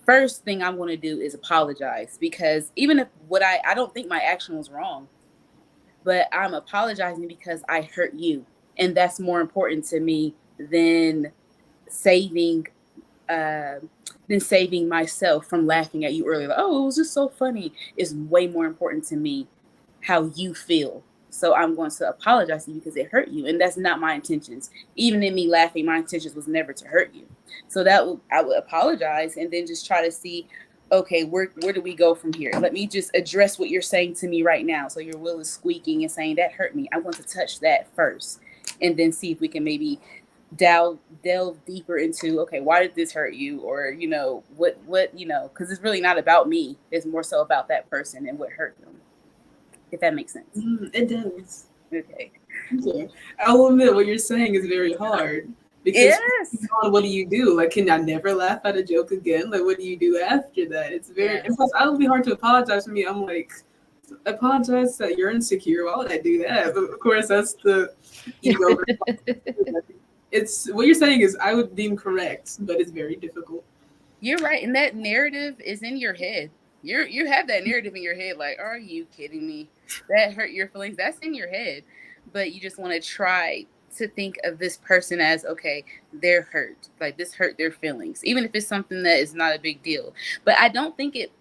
First thing I'm going to do is apologize, because even if I don't think my action was wrong, but I'm apologizing because I hurt you. And that's more important to me than saving myself from laughing at you earlier. Like, oh, it was just so funny. It's way more important to me how you feel. So I'm going to apologize to you because it hurt you. And that's not my intentions. Even in me laughing, my intentions was never to hurt you. So I would apologize and then just try to see, okay, where do we go from here? Let me just address what you're saying to me right now. So your will is squeaking and saying that hurt me. I want to touch that first and then see if we can maybe delve deeper into, okay, why did this hurt you? Or, you know, what, you know, because it's really not about me. It's more so about that person and what hurt them. If that makes sense.
It does.
Okay.
Yeah. I will admit what you're saying is very hard. Because
yes.
What do you do? Like, can I never laugh at a joke again? Like, what do you do after that? It's very,
yes.
Plus, I would be hard to apologize for me. I'm like, apologize that you're insecure. Why would I do that? But of course, that's the ego. It's what you're saying is I would deem correct, but it's very difficult.
You're right. And that narrative is in your head. You have that narrative in your head, like, are you kidding me? That hurt your feelings. That's in your head. But you just want to try to think of this person as, okay, they're hurt. Like, this hurt their feelings, even if it's something that is not a big deal. But I don't think it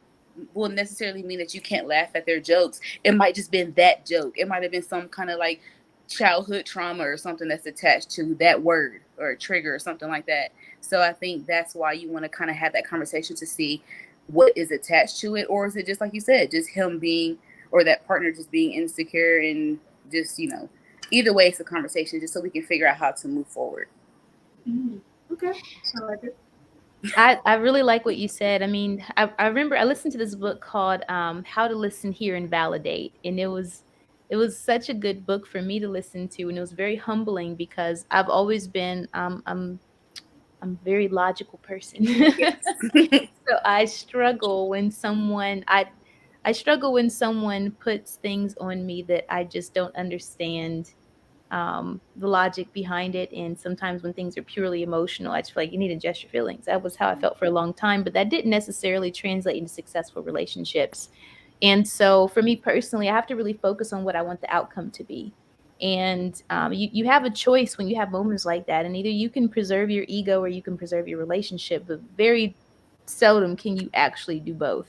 will necessarily mean that you can't laugh at their jokes. It might just been that joke. It might have been some kind of like childhood trauma or something that's attached to that word or a trigger or something like that. So I think that's why you want to kind of have that conversation to see what is attached to it. Or is it just like you said, just him being, or that partner just being insecure, and just, you know, either way, it's a conversation just so we can figure out how to move forward.
Okay. I like it.
I really like what you said. I mean, I remember I listened to this book called How to Listen, Hear, and Validate. And it was such a good book for me to listen to. And it was very humbling because I've always been, I'm a very logical person. So I struggle when someone puts things on me that I just don't understand the logic behind it. And sometimes when things are purely emotional, I just feel like you need to adjust your feelings. That was how I felt for a long time, but that didn't necessarily translate into successful relationships. And so for me personally, I have to really focus on what I want the outcome to be. And you have a choice when you have moments like that. And either you can preserve your ego or you can preserve your relationship, but very seldom can you actually do both.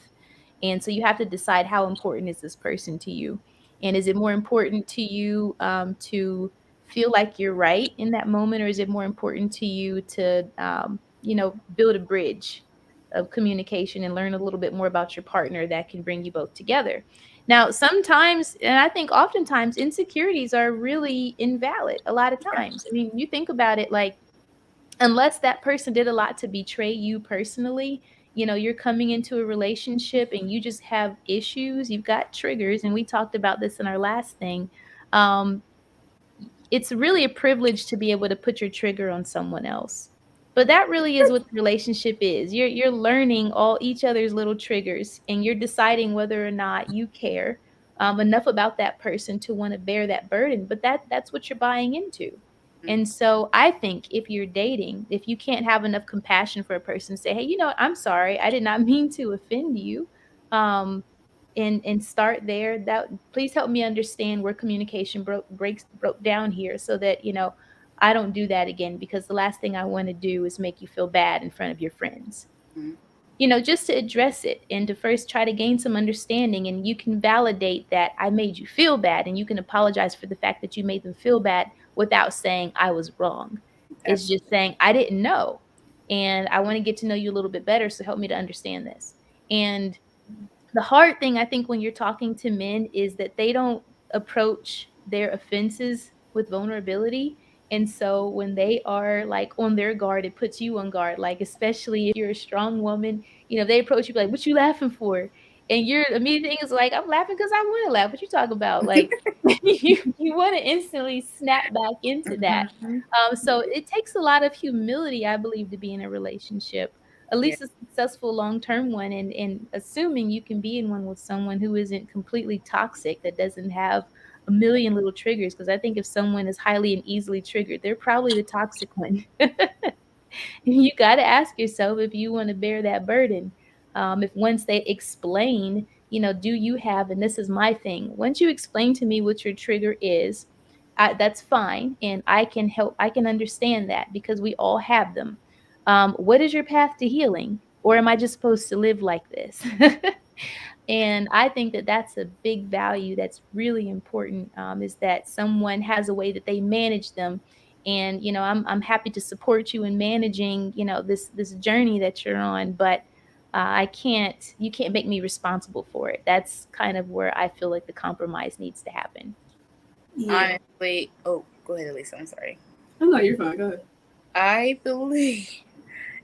And so you have to decide how important is this person to you. And is it more important to you to feel like you're right in that moment, or is it more important to you to, build a bridge of communication and learn a little bit more about your partner that can bring you both together? Now, sometimes, and I think oftentimes, insecurities are really invalid a lot of times. I mean, you think about it, like, unless that person did a lot to betray you personally, you're coming into a relationship and you just have issues, you've got triggers, and we talked about this in our last thing. Um, it's really a privilege to be able to put your trigger on someone else. But that really is what the relationship is. You're learning all each other's little triggers, and you're deciding whether or not you care enough about that person to want to bear that burden. But that's what you're buying into. And so I think if you're dating, if you can't have enough compassion for a person, say, hey, I'm sorry, I did not mean to offend you. Um, and start there. That, please help me understand where communication broke down here, so that I don't do that again, because the last thing I want to do is make you feel bad in front of your friends. Just to address it and to first try to gain some understanding. And you can validate that I made you feel bad, and you can apologize for the fact that you made them feel bad without saying I was wrong. It's just saying I didn't know, and I want to get to know you a little bit better, so help me to understand this. And the hard thing, I think, when you're talking to men is that they don't approach their offenses with vulnerability. And so when they are like on their guard, it puts you on guard. Like, especially if you're a strong woman, they approach you like, what you laughing for? And your immediate thing is like, I'm laughing because I want to laugh. What you talking about? Like, you want to instantly snap back into that. So it takes a lot of humility, I believe, to be in a relationship, at least a successful long-term one, and assuming you can be in one with someone who isn't completely toxic, that doesn't have a million little triggers. Because I think if someone is highly and easily triggered, they're probably the toxic one. You got to ask yourself if you want to bear that burden. If once they explain, do you have, and this is my thing, once you explain to me what your trigger is, that's fine. And I can help, I can understand that, because we all have them. What is your path to healing? Or am I just supposed to live like this? And I think that that's a big value that's really important, is that someone has a way that they manage them. And, I'm happy to support you in managing, this journey that you're on, but you can't make me responsible for it. That's kind of where I feel like the compromise needs to happen.
Yeah.
Honestly, oh, go ahead, Elisa. I'm sorry.
Oh, no, you're fine. Go ahead.
I believe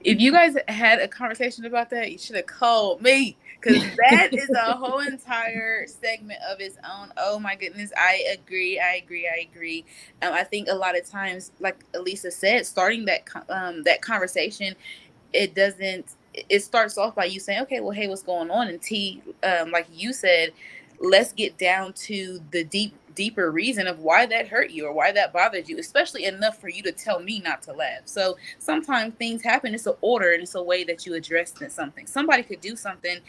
if you guys had a conversation about that, you should have called me, because that is a whole entire segment of its own. Oh my goodness, I agree. I think a lot of times, like Elisa said, starting that conversation, it starts off by you saying, okay, well, hey, what's going on? And T, like you said, let's get down to the deeper reason of why that hurt you or why that bothered you, especially enough for you to tell me not to laugh. So sometimes things happen. It's an order, and it's a way that you address something. Somebody could do something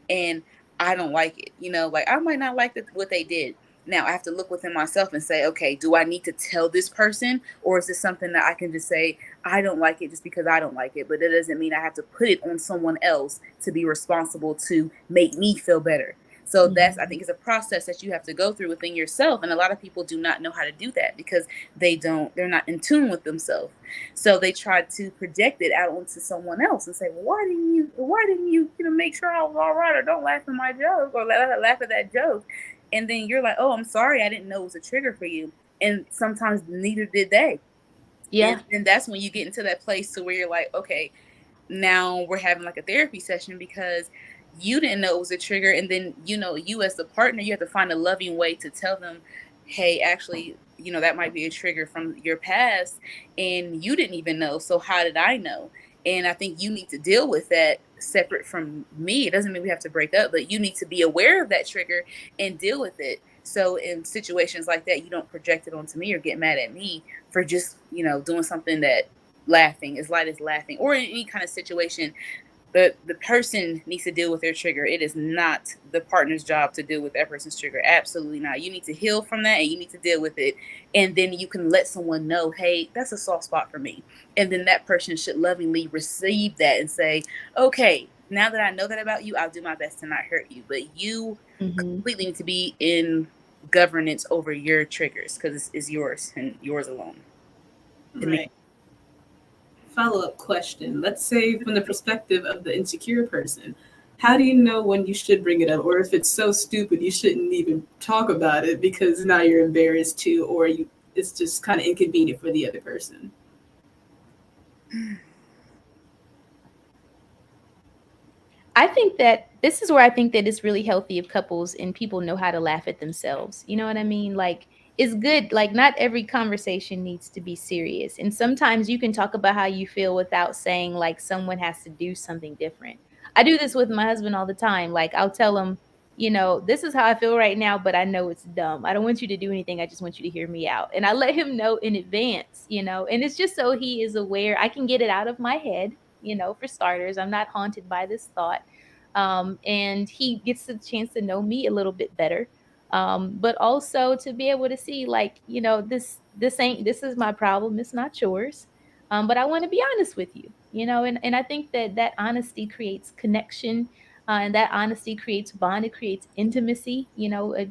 and I don't like it. Like, I might not like what they did. Now I have to look within myself and say, okay, do I need to tell this person, or is this something that I can just say, I don't like it just because I don't like it, but that doesn't mean I have to put it on someone else to be responsible to make me feel better. So that's, I think, is a process that you have to go through within yourself. And a lot of people do not know how to do that because they're not in tune with themselves. So they try to project it out onto someone else and say, well, why didn't you make sure I was all right, or don't laugh at my joke, or laugh at that joke. And then you're like, oh, I'm sorry, I didn't know it was a trigger for you. And sometimes neither did they.
Yeah.
And that's when you get into that place to where you're like, okay, now we're having like a therapy session because you didn't know it was a trigger. And then, you as the partner, you have to find a loving way to tell them, hey, actually, that might be a trigger from your past and you didn't even know. So how did I know? And I think you need to deal with that separate from me. It doesn't mean we have to break up, but you need to be aware of that trigger and deal with it. So in situations like that, you don't project it onto me or get mad at me for just, doing something that laughing, as light as laughing, or in any kind of situation. The person needs to deal with their trigger. It is not the partner's job to deal with that person's trigger. Absolutely not. You need to heal from that and you need to deal with it. And then you can let someone know, hey, that's a soft spot for me. And then that person should lovingly receive that and say, okay, now that I know that about you, I'll do my best to not hurt you. But you completely need to be in governance over your triggers because it's yours and yours alone.
Right. Follow-up question. Let's say from the perspective of the insecure person, how do you know when you should bring it up? Or if it's so stupid, you shouldn't even talk about it because now you're embarrassed too, or it's just kind of inconvenient for the other person.
I think that this is where I think that it's really healthy if couples and people know how to laugh at themselves. You know what I mean? Like, it's good. Like, not every conversation needs to be serious. And sometimes you can talk about how you feel without saying, like, someone has to do something different. I do this with my husband all the time. Like, I'll tell him, this is how I feel right now, but I know it's dumb. I don't want you to do anything. I just want you to hear me out. And I let him know in advance, and it's just so he is aware. I can get it out of my head, for starters. I'm not haunted by this thought. And he gets the chance to know me a little bit better. But also to be able to see, like, this is my problem. It's not yours. But I want to be honest with you, and I think that honesty creates connection. And that honesty creates bond. It creates intimacy,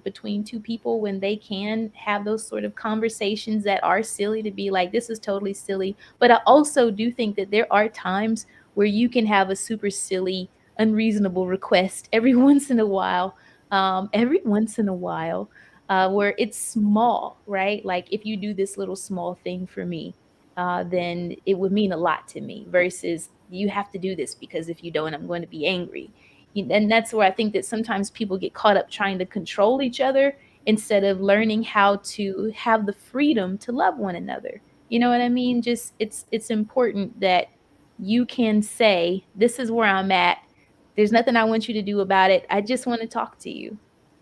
between two people when they can have those sort of conversations that are silly, to be like, this is totally silly. But I also do think that there are times where you can have a super silly, unreasonable request every once in a while. Where it's small, right? Like, if you do this little small thing for me, then it would mean a lot to me, versus you have to do this because if you don't, I'm going to be angry. And that's where I think that sometimes people get caught up trying to control each other instead of learning how to have the freedom to love one another. You know what I mean? Just it's important that you can say, this is where I'm at. There's nothing I want you to do about it. I just want to talk to you.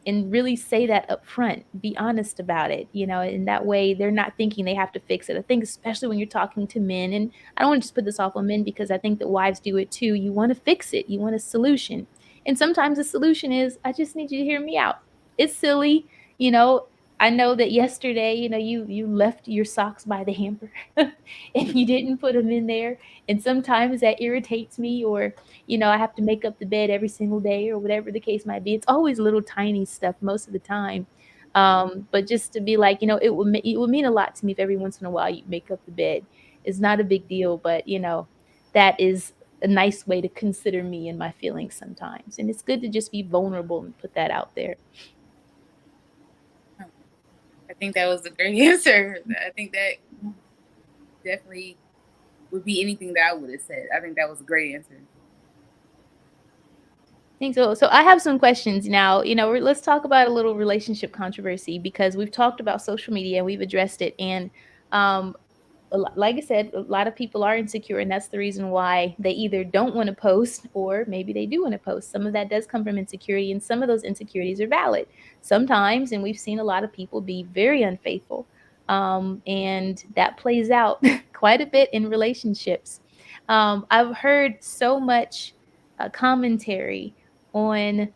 And really say that up front. Be honest about it, in that way they're not thinking they have to fix it. I think especially when you're talking to men, and I don't want to just put this off on men because I think that wives do it too. You want to fix it. You want a solution. And sometimes the solution is, I just need you to hear me out. It's silly, you know. I know that yesterday, you left your socks by the hamper and you didn't put them in there. And sometimes that irritates me, or I have to make up the bed every single day, or whatever the case might be. It's always little tiny stuff most of the time. But just to be like, it would mean a lot to me if every once in a while you make up the bed. It's not a big deal, but that is a nice way to consider me and my feelings sometimes. And it's good to just be vulnerable and put that out there.
I think that was a great answer. I think that definitely would be anything that I would have said. I think that was a great answer.
Think so. So I have some questions now. Let's talk about a little relationship controversy, because we've talked about social media and we've addressed it. And like I said, a lot of people are insecure, and that's the reason why they either don't want to post, or maybe they do want to post. Some of that does come from insecurity, and some of those insecurities are valid sometimes. And we've seen a lot of people be very unfaithful, and that plays out quite a bit in relationships. I've heard so much commentary on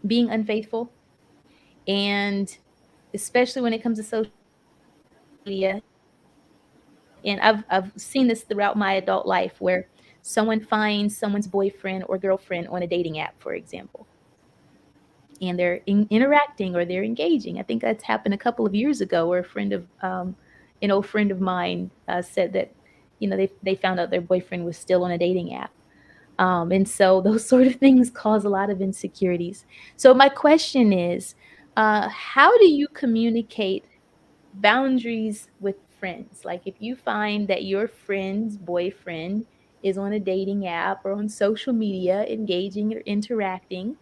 being unfaithful, and especially when it comes to social media. And I've seen this throughout my adult life, where someone finds someone's boyfriend or girlfriend on a dating app, for example, and they're interacting, or they're engaging. I think that's happened a couple of years ago, where an old friend of mine said that they found out their boyfriend was still on a dating app. And so those sort of things cause a lot of insecurities. So my question is, how do you communicate boundaries with friends? Like, if you find that your friend's boyfriend is on a dating app or on social media engaging or interacting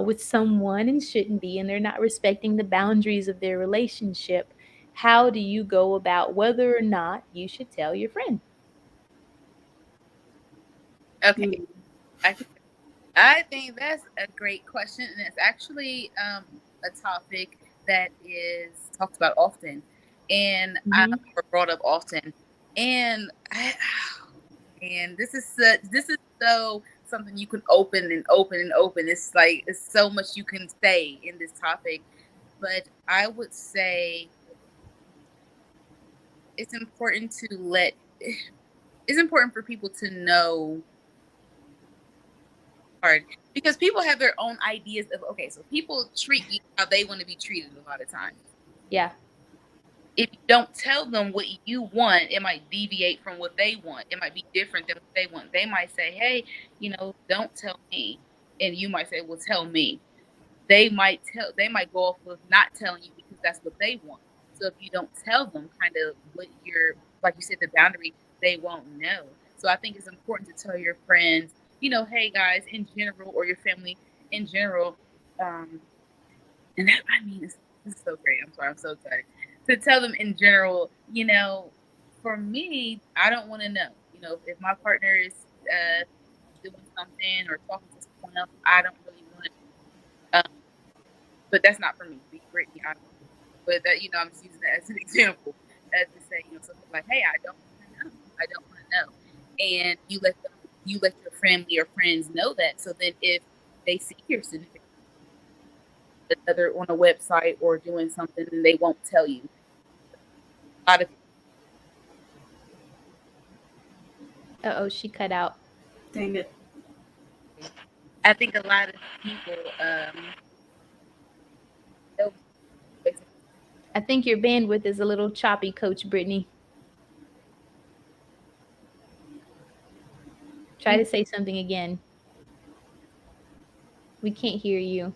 with someone and shouldn't be, and they're not respecting the boundaries of their relationship, how do you go about whether or not you should tell your friend?
Okay. I think that's a great question, and it's actually a topic that is talked about often, and or brought up often. And this is so something you can open and open and open. It's like, it's so much you can say in this topic, but I would say it's important for people to know, hard, because people have their own ideas of, okay, so people treat you how they want to be treated a lot of times.
Yeah.
if you don't tell them what you want, it might deviate from what they want. It might be different than what they want. They might say, hey, don't tell me. And you might say, well, tell me. They might go off of not telling you because that's what they want. So if you don't tell them kind of what like you said, the boundary, they won't know. So I think it's important to tell your friends, hey guys, in general, or your family in general. And that, this is so great. I'm sorry, I'm so excited to tell them in general. For me, I don't want to know. If my partner is doing something or talking to someone else, I don't really want to. But that's not for me. Be Brittany, I don't. But that, I'm just using that as an example, as to say, something like, hey, I don't want to know. I don't want to know. And you let your family or friends know that. So then if they see your significant other on a website or doing something, then they won't tell you. A lot of
Uh-oh, she cut out.
Dang it.
I think a lot of people
I think your bandwidth is a little choppy, Coach Brittany. Try to say something again. We can't hear you.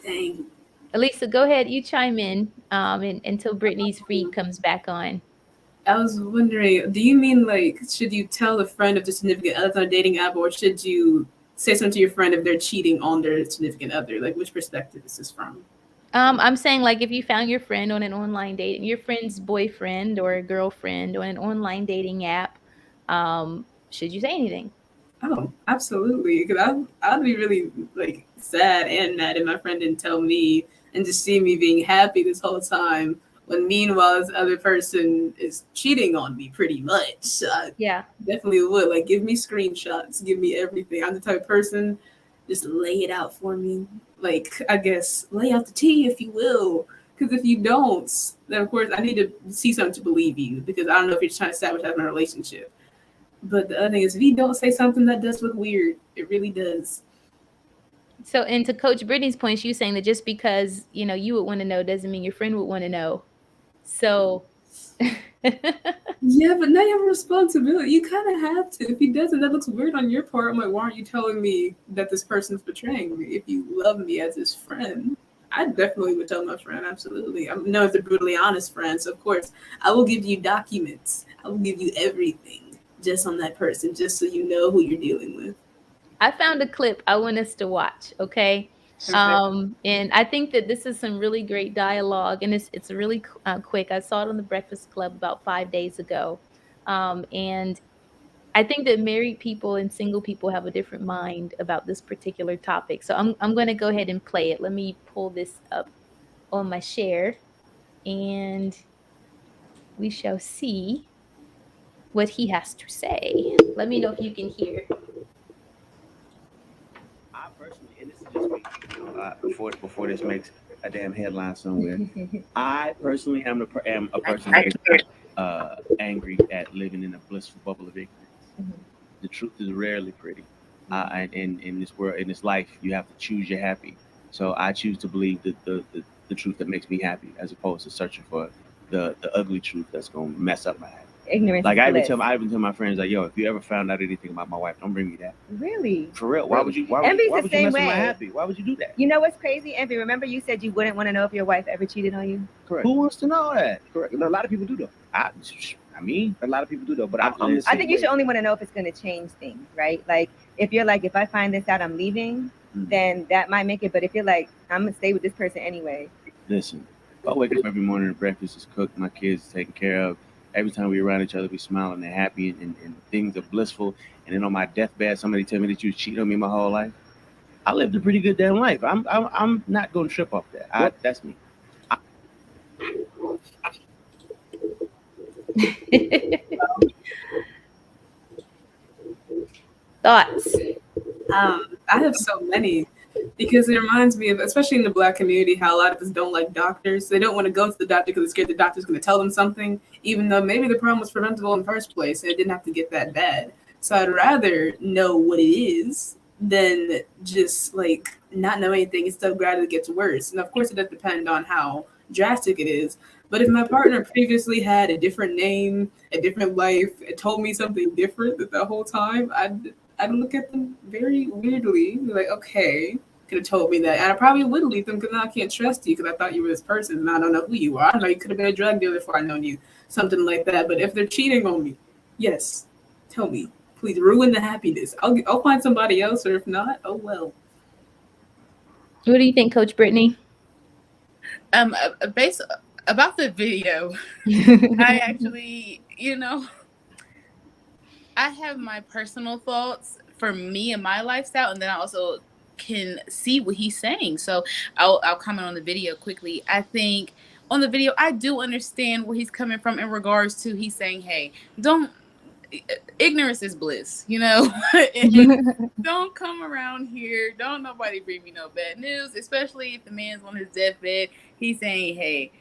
Dang.
Elisa, go ahead. You chime in until Brittany's feed comes back on.
I was wondering, do you mean like, should you tell a friend of the significant other on a dating app, or should you say something to your friend if they're cheating on their significant other? Like, which perspective is this from?
I'm saying, like, if you found your friend on an online date, your friend's boyfriend or girlfriend on an online dating app, should you say anything?
Oh, absolutely. Because I'd be really like sad and mad if my friend didn't tell me, and just see me being happy this whole time, when meanwhile this other person is cheating on me pretty much.
Yeah.
Definitely would. Like, give me screenshots, give me everything. I'm the type of person, just lay it out for me. Like, I guess, lay out the tea, if you will. Because if you don't, then of course I need to see something to believe you, because I don't know if you're just trying to sabotage my relationship. But the other thing is, if you don't say something, that does look weird. It really does.
So, and to Coach Brittany's point, she's saying that just because, you would want to know doesn't mean your friend would want to know. So.
Yeah, but now you have a responsibility. You kind of have to. If he doesn't, that looks weird on your part. I'm like, why aren't you telling me that this person's betraying me? If you love me as his friend, I definitely would tell my friend. Absolutely. I know it's a brutally honest friend, so of course I will give you documents. I will give you everything just on that person, just so you know who you're dealing with.
I found a clip I want us to watch. Okay. And I think that this is some really great dialogue, and it's really quick. I saw it on the Breakfast Club about 5 days ago. And I think that married people and single people have a different mind about this particular topic. So I'm going to go ahead and play it. Let me pull this up on my share, and we shall see what he has to say. Let me know if you can hear.
I personally, and this is just me, before this makes a damn headline somewhere, I personally am a person that is angry at living in a blissful bubble of ignorance. Mm-hmm. The truth is rarely pretty. And in this world, in this life, you have to choose your happy. So I choose to believe the truth that makes me happy, as opposed to searching for the ugly truth that's going to mess up my happiness.
Ignorance.
Like I even tell my friends, like, yo, if you ever found out anything about my wife, don't bring me that.
Really?
For real? Why would you? Why would you mess with my happy? Why would you do that?
You know what's crazy, Envy? Remember you said you wouldn't want to know if your wife ever cheated on you?
Correct. Who wants to know that? Correct. A lot of people do though. I mean, a lot of people do though. But I
think you should only want to know if it's going to change things, right? Like if you're like, if I find this out, I'm leaving, then that might make it. But if you're like, I'm gonna stay with this person anyway.
Listen, I wake up every morning and breakfast is cooked, my kids are taken care of. Every time we around each other, we smile and they're happy and things are blissful. And then on my deathbed, somebody tell me that you cheated on me my whole life. I lived a pretty good damn life. I'm not going to trip off that. That's me.
Thoughts?
I have so many. Because it reminds me of, especially in the Black community, how a lot of us don't like doctors. They don't want to go to the doctor because they're scared the doctor's going to tell them something, even though maybe the problem was preventable in the first place and it didn't have to get that bad. So I'd rather know what it is than just like not know anything and stuff gradually gets worse. And of course, it does depend on how drastic it is. But if my partner previously had a different name, a different life, and told me something different the whole time, I'd look at them very weirdly. Be like, okay, could have told me that. And I probably would leave them because now I can't trust you because I thought you were this person and I don't know who you are. I know you could have been a drug dealer before I known you, something like that. But if they're cheating on me, yes, tell me. Please ruin the happiness. I'll find somebody else, or if not, oh well.
What do you think, Coach Brittany?
Based about the video, I actually, I have my personal thoughts for me and my lifestyle, and then I also can see what he's saying. So I'll comment on the video quickly. I think on the video, I do understand where he's coming from in regards to he's saying, hey, ignorance is bliss, don't come around here. Don't nobody bring me no bad news, especially if the man's on his deathbed. He's saying, hey,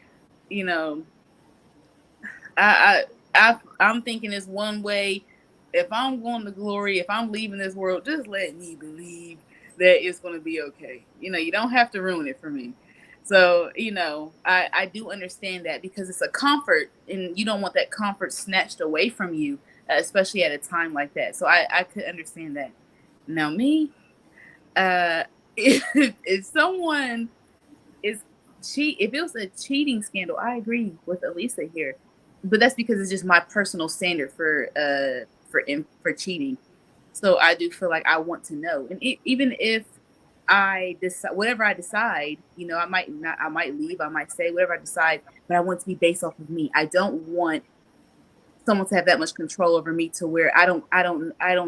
I'm thinking it's one way. If I'm going to glory, if I'm leaving this world, just let me believe that it's going to be okay. You don't have to ruin it for me. So, I do understand that because it's a comfort and you don't want that comfort snatched away from you, especially at a time like that. So I could understand that. Now me, if someone is if it was a cheating scandal, I agree with Elisa here, but that's because it's just my personal standard for cheating. So I do feel like I want to know, and even if I decide whatever I decide, I might leave, I might say whatever I decide, but I want it to be based off of me. I don't want someone to have that much control over me to where I don't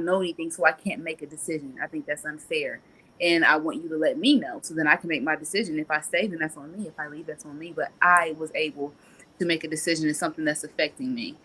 know anything, so I can't make a decision. I think that's unfair. And I want you to let me know so then I can make my decision. If I stay, then that's on me. If I leave, that's on me. But I was able to make a decision in something that's affecting me.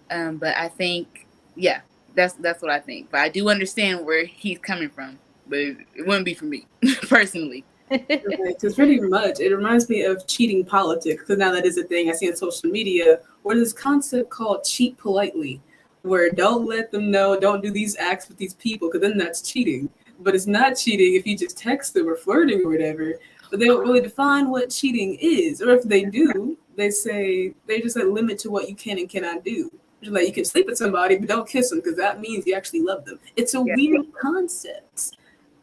But I think, yeah, that's what I think. But I do understand where he's coming from. But it wouldn't be for me, personally.
Because pretty much it reminds me of cheating politics, because now that is a thing I see on social media, where there's this concept called cheat politely, where don't let them know, don't do these acts with these people, because then that's cheating. But it's not cheating if you just text them or flirting or whatever. But they don't really define what cheating is, or if they do, they say they just set limit to what you can and cannot do. Like you can sleep with somebody, but don't kiss them because that means you actually love them. It's a weird concept,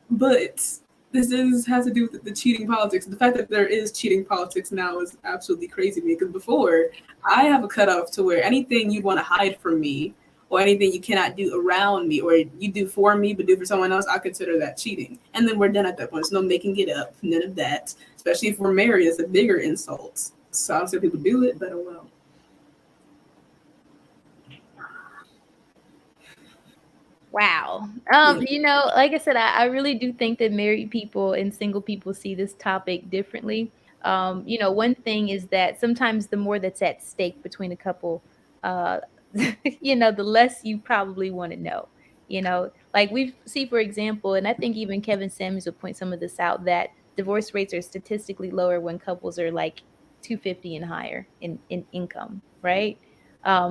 but this has to do with the cheating politics. The fact that there is cheating politics now is absolutely crazy to me, because before I have a cutoff to where anything you'd want to hide from me or anything you cannot do around me or you do for me but do for someone else, I consider that cheating. And then we're done at that point. There's no making it up, none of that. Especially if we're married, it's a bigger insult. So I don't say people do it, but oh well.
Wow. Like I said, I really do think that married people and single people see this topic differently. One thing is that sometimes the more that's at stake between a couple, the less you probably want to know. Like we see, for example, and I think even Kevin Samuels would point some of this out, that divorce rates are statistically lower when couples are like 250 and higher in income, right?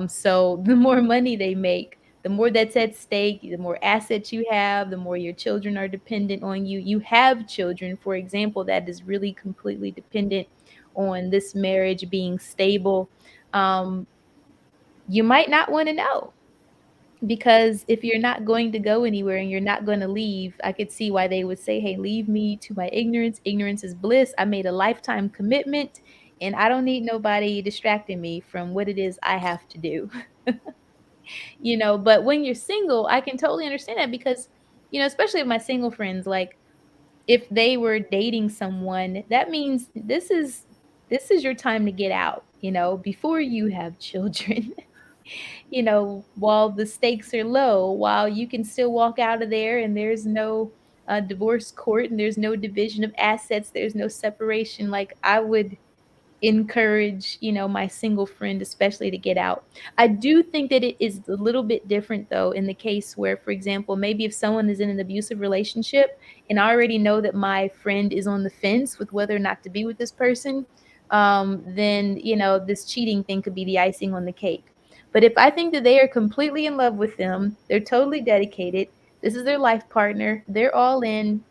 So the more money they make, the more that's at stake, the more assets you have, the more your children are dependent on you. You have children, for example, that is really completely dependent on this marriage being stable. You might not want to know, because if you're not going to go anywhere and you're not going to leave, I could see why they would say, hey, leave me to my ignorance. Ignorance is bliss. I made a lifetime commitment and I don't need nobody distracting me from what it is I have to do. But when you're single, I can totally understand that, because, especially with my single friends, like if they were dating someone, that means this is your time to get out, before you have children, while the stakes are low, while you can still walk out of there and there's no divorce court and there's no division of assets, there's no separation. Like I would encourage, my single friend especially to get out. I do think that it is a little bit different though in the case where, for example, maybe if someone is in an abusive relationship and I already know that my friend is on the fence with whether or not to be with this person, then this cheating thing could be the icing on the cake. But if I think that they are completely in love with them, they're totally dedicated, this is their life partner, they're all in,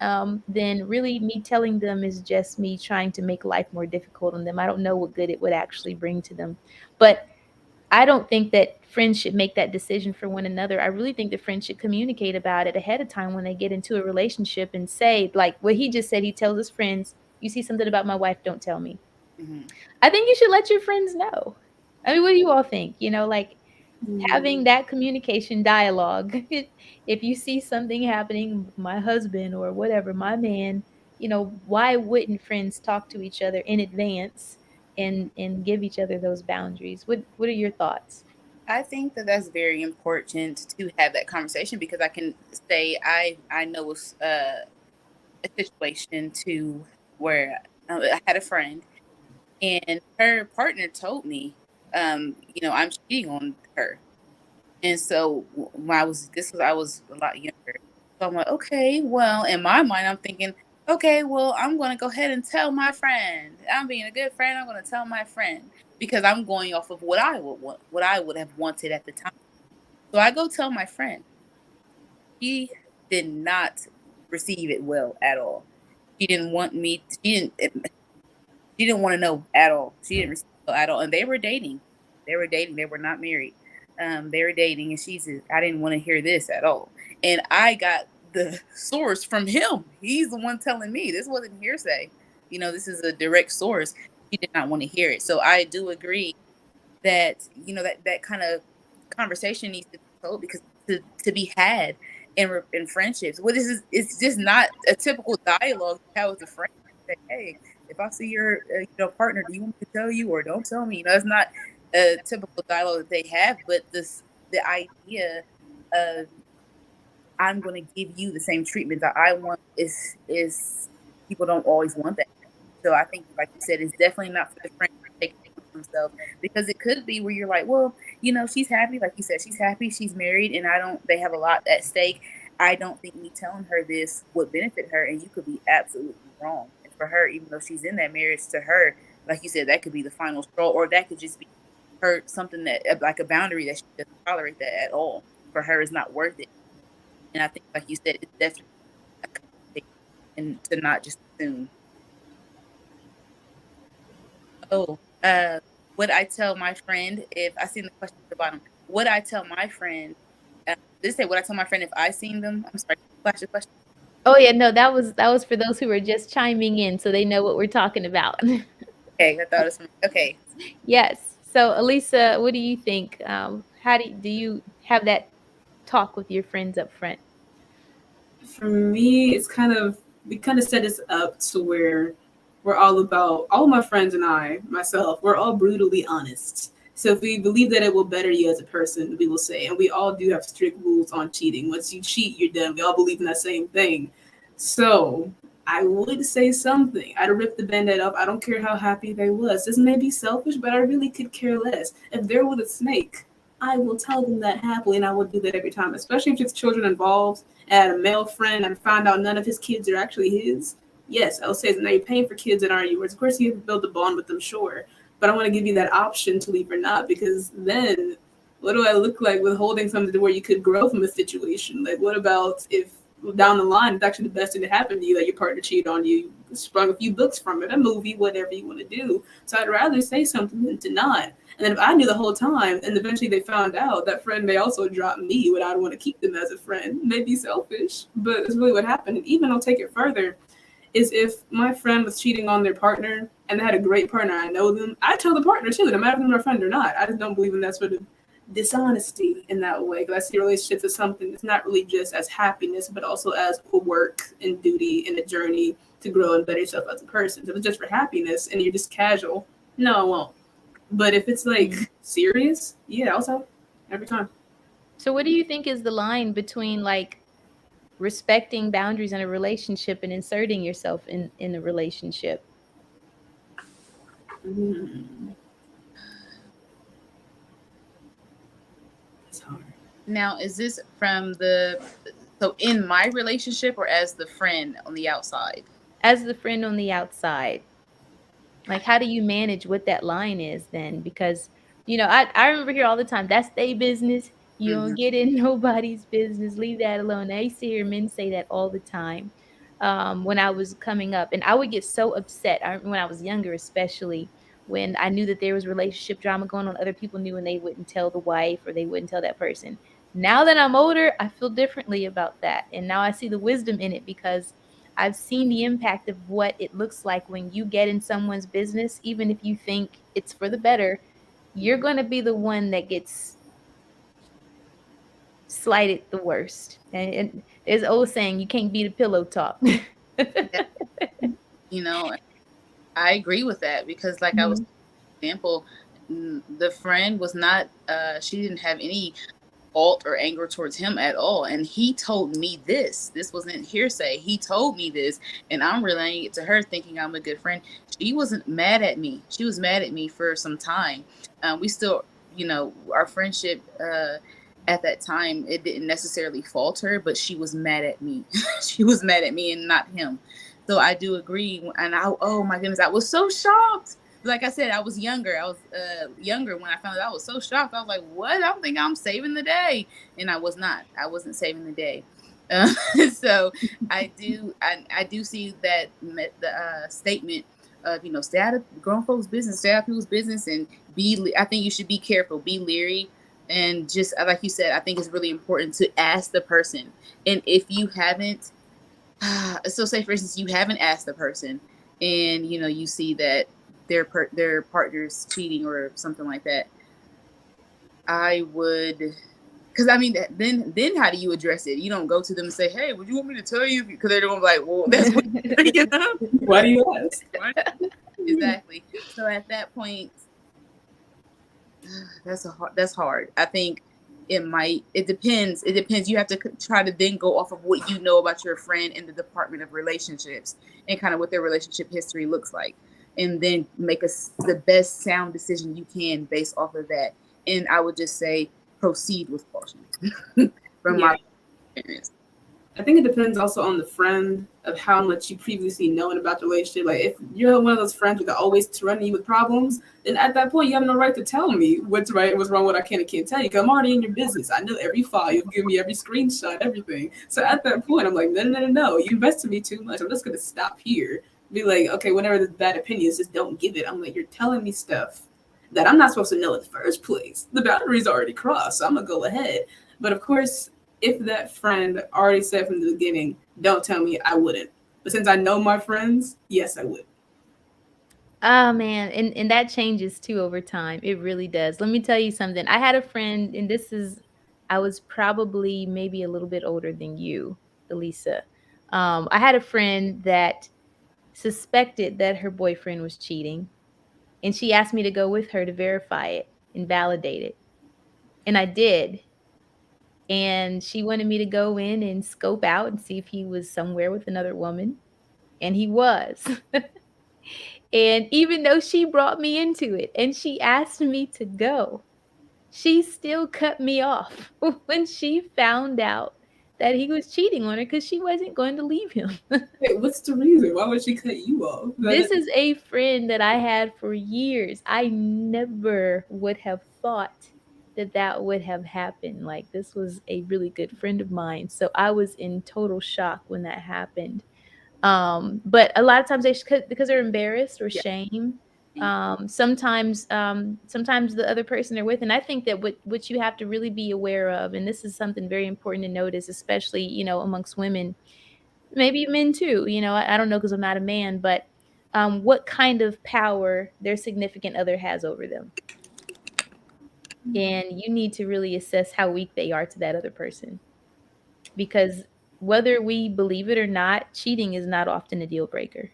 then really me telling them is just me trying to make life more difficult on them. I don't know what good it would actually bring to them. But I don't think that friends should make that decision for one another. I really think that friends should communicate about it ahead of time when they get into a relationship and say, like what he just said, he tells his friends, you see something about my wife, don't tell me.
Mhm.
I think you should let your friends know. I mean, what do you all think? Like having that communication dialogue. If you see something happening with my husband or whatever, my man, why wouldn't friends talk to each other in advance and give each other those boundaries? What are your thoughts?
I think that that's very important to have that conversation, because I can say I know a situation to where I had a friend, and her partner told me, I'm cheating on her. And so when I was a lot younger. So I'm like, okay, well, in my mind, I'm thinking, okay, well, I'm going to go ahead and tell my friend. I'm being a good friend. I'm going to tell my friend, because I'm going off of what I would want, what I would have wanted at the time. So I go tell my friend. She did not receive it well at all. She didn't want me. She didn't want to know at all. She didn't receive it at all. And they were dating. They were dating. They were not married. They were dating, and she said, I didn't want to hear this at all. And I got the source from him. He's the one telling me. This wasn't hearsay. This is a direct source. He did not want to hear it. So I do agree that, that kind of conversation needs to be told, because to be had in friendships. Well, it's just not a typical dialogue you have with a friend. Say, hey, if I see your partner, do you want me to tell you or don't tell me? It's not a typical dialogue that they have, but the idea of I'm going to give you the same treatment that I want is people don't always want that. So I think, like you said, it's definitely not for the friend to take it for themselves, because it could be where you're like, well, she's happy, like you said, she's happy, she's married, and they have a lot at stake. I don't think me telling her this would benefit her, and you could be absolutely wrong. And for her, even though she's in that marriage, to her, like you said, that could be the final straw, or that could just be her something that, like a boundary, that she doesn't tolerate that at all. For her, is not worth it. And I think, like you said, it's definitely a conversation, and to not just assume. Oh, would I tell my friend if I seen the question at the bottom? Would I tell my friend? Did it say would I tell my friend if I seen them? I'm sorry. Flash the question.
Oh yeah, no, that was for those who were just chiming in, so they know what we're talking about.
Okay, I thought it was okay.
Yes. So, Elisa, what do you think? How do you have that talk with your friends up front?
For me, we kind of set us up to where we're all about, all my friends and myself, we're all brutally honest. So if we believe that it will better you as a person, we will say, and we all do have strict rules on cheating. Once you cheat, you're done. We all believe in that same thing. So I would say something. I'd rip the band-aid off. I don't care how happy they was. This may be selfish, but I really could care less. If they're with a snake, I will tell them that happily, and I will do that every time, especially if it's children involved. I had a male friend and found out none of his kids are actually his. Yes, I'll say, now you're paying for kids that aren't yours. Of course, you have to build a bond with them, sure. But I want to give you that option to leave or not, because then what do I look like withholding something to where you could grow from a situation? Like, what about if down the line, it's actually the best thing to happen to you, that your partner cheated on you, sprung a few books from it, a movie, whatever you want to do. So I'd rather say something than to not. And then if I knew the whole time and eventually they found out, that friend may also drop me when I don't want to keep them as a friend. May be selfish, but it's really what happened. And even I'll take it further, is if my friend was cheating on their partner and they had a great partner, I know them, I tell the partner too, no matter if they're a friend or not. I just don't believe in that sort of dishonesty in that way, because I see relationships as something that's not really just as happiness, but also as a work and duty and a journey to grow and better yourself as a person. So if it's just for happiness and you're just casual, no, I won't. But if it's like serious, yeah, I'll tell every time.
So what do you think is the line between like respecting boundaries in a relationship and inserting yourself in a relationship?
It's hard.
Now, is this from so in my relationship, or as the friend on the outside?
As the friend on the outside, like how do you manage what that line is then? Because I remember here all the time, that's their business. You don't get in nobody's business. Leave that alone. I used to hear men say that all the time when I was coming up. And I would get so upset when I was younger, especially when I knew that there was relationship drama going on. Other people knew and they wouldn't tell the wife or they wouldn't tell that person. Now that I'm older, I feel differently about that. And now I see the wisdom in it because I've seen the impact of what it looks like when you get in someone's business, even if you think it's for the better, you're going to be the one that gets slighted the worst. And there's an old saying, you can't beat a pillow talk.
You know, I agree with that because, like I was, for example, the friend was not, she didn't have any fault or anger towards him at all. And he told me this. This wasn't hearsay. He told me this, and I'm relaying it to her thinking I'm a good friend. She wasn't mad at me. She was mad at me for some time. We still, you know, our friendship at that time, it didn't necessarily falter, but she was mad at me. She was mad at me and not him. So I do agree. And oh my goodness, I was so shocked. Like I said, I was younger. I was younger when I found out. I was so shocked. I was like, what? I don't think I'm saving the day. And I was not. I wasn't saving the day. So I do see that the statement of, you know, stay out of grown folks' business, stay out of people's business, and I think you should be careful, be leery. And just like you said, I think it's really important to ask the person. And if you haven't, so say for instance, you haven't asked the person and, you know, you see that their partner's cheating or something like that, I would, because I mean, then how do you address it? You don't go to them and say, hey, would you want me to tell you? Because they're going to be like, well, that's what, you know?
Why do you ask?
Exactly. So at that point, that's hard. I think it depends. You have to try to then go off of what you know about your friend in the Department of Relationships and kind of what their relationship history looks like. And then make the best sound decision you can based off of that. And I would just say proceed with caution from my experience.
I think it depends also on the friend of how much you previously known about the relationship. Like if you're one of those friends who are always surrounding you with problems, then at that point you have no right to tell me what's right, what's wrong, what I can and can't tell you. Because I'm already in your business. I know every file. You'll give me every screenshot, everything. So at that point, I'm like, no. You invested me too much. I'm just gonna stop here. Be like, okay, whenever there's bad opinions, just don't give it. I'm like, you're telling me stuff that I'm not supposed to know in the first place. The boundary's already crossed, so I'm gonna go ahead. But of course, if that friend already said from the beginning, don't tell me, I wouldn't. But since I know my friends, yes, I would.
Oh man, and that changes too over time. It really does. Let me tell you something. I had a friend, and I was probably maybe a little bit older than you, Elisa. I had a friend that suspected that her boyfriend was cheating, and she asked me to go with her to verify it and validate it. And I did. And she wanted me to go in and scope out and see if he was somewhere with another woman. And he was. And even though she brought me into it and she asked me to go, she still cut me off when she found out that he was cheating on her because she wasn't going to leave him.
Wait, what's the reason? Why would she cut you off?
This is a friend that I had for years. I never would have thought that would have happened. Like, this was a really good friend of mine. So I was in total shock when that happened. But a lot of times because they're embarrassed or shame. Sometimes the other person they're with, and I think that what you have to really be aware of, and this is something very important to notice, especially, you know, amongst women, maybe men too, you know, I don't know because I'm not a man, but what kind of power their significant other has over them. And you need to really assess how weak they are to that other person. Because whether we believe it or not, cheating is not often a deal breaker.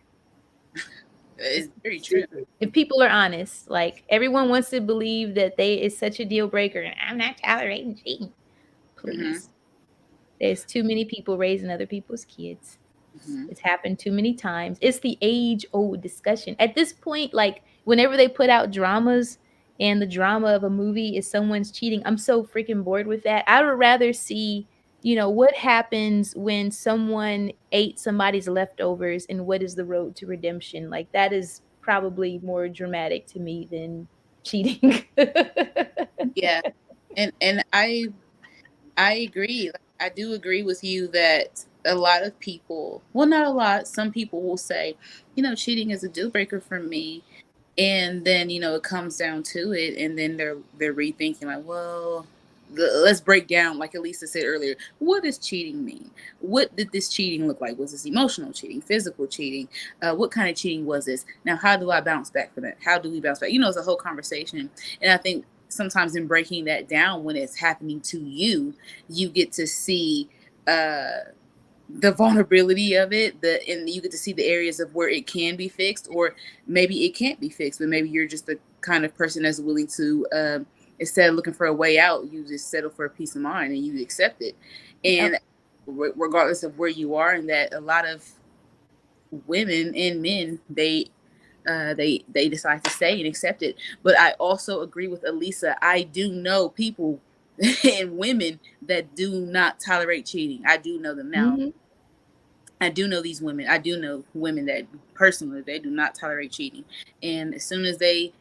It's very true.
If people are honest, like everyone wants to believe that it's such a deal breaker and I'm not tolerating cheating. Please. There's too many people raising other people's kids. It's happened too many times. It's the age-old discussion. At this point, like whenever they put out dramas and the drama of a movie is someone's cheating, I'm so freaking bored with that. I would rather see, you know, what happens when someone ate somebody's leftovers and what is the road to redemption. Like that is probably more dramatic to me than cheating.
Yeah. And I I agree. I do agree with you that a lot of people, well, not a lot, some people will say, cheating is a deal breaker for me. And then, it comes down to it. And then they're rethinking like, well, let's break down, like Elisa said earlier, what does cheating mean? What did this cheating look like? Was this emotional cheating, physical cheating? What kind of cheating was this? Now, how do I bounce back from that? How do we bounce back? It's a whole conversation. And I think sometimes in breaking that down, when it's happening to you, you get to see the vulnerability of it, and you get to see the areas of where it can be fixed, or maybe it can't be fixed, but maybe you're just the kind of person that's willing to, instead of looking for a way out, you just settle for a peace of mind and you accept it. And regardless of where you are, and that a lot of women and men, they decide to stay and accept it. But I also agree with Elisa. I do know people and women that do not tolerate cheating. I do know them now. Mm-hmm. I do know these women. I do know women that personally, they do not tolerate cheating. And as soon as they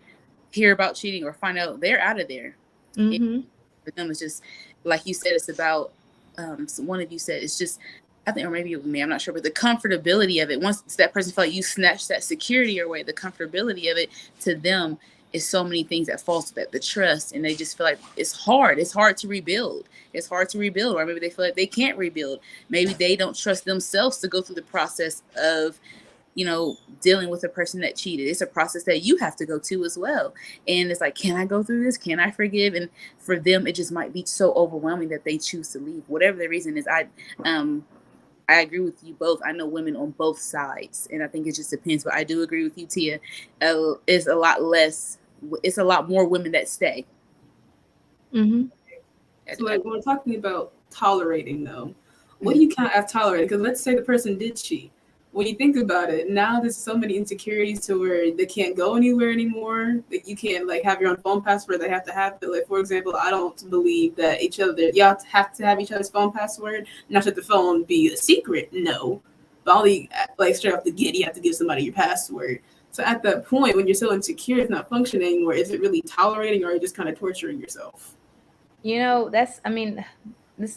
hear about cheating or find out, they're out of there. Mm-hmm. For them, it's just, like you said, it's about, one of you said, it's just, I think, or maybe it was me, I'm not sure, but the comfortability of it. Once that person felt like you snatched that security away, the comfortability of it, to them is so many things that falls to that, the trust, and they just feel like it's hard to rebuild. It's hard to rebuild, or maybe they feel like they can't rebuild. Maybe they don't trust themselves to go through the process of, dealing with a person that cheated. It's a process that you have to go to as well. And it's like, can I go through this? Can I forgive? And for them, it just might be so overwhelming that they choose to leave. Whatever the reason is, I agree with you both. I know women on both sides, and I think it just depends. But I do agree with you, Tia. It's a lot more women that stay.
Mm-hmm.
So, like, when we're talking about tolerating, though, what do you count as tolerating? Because let's say the person did cheat. When you think about it, now there's so many insecurities to where they can't go anywhere anymore. Like, you can't have your own phone password. They have to have it. Like, for example, I don't believe that y'all have to have each other's phone password. Not that the phone be a secret, no. But only straight off the get, you have to give somebody your password. So at that point, when you're so insecure, it's not functioning anymore. Is it really tolerating, or are you just kind of torturing yourself?
This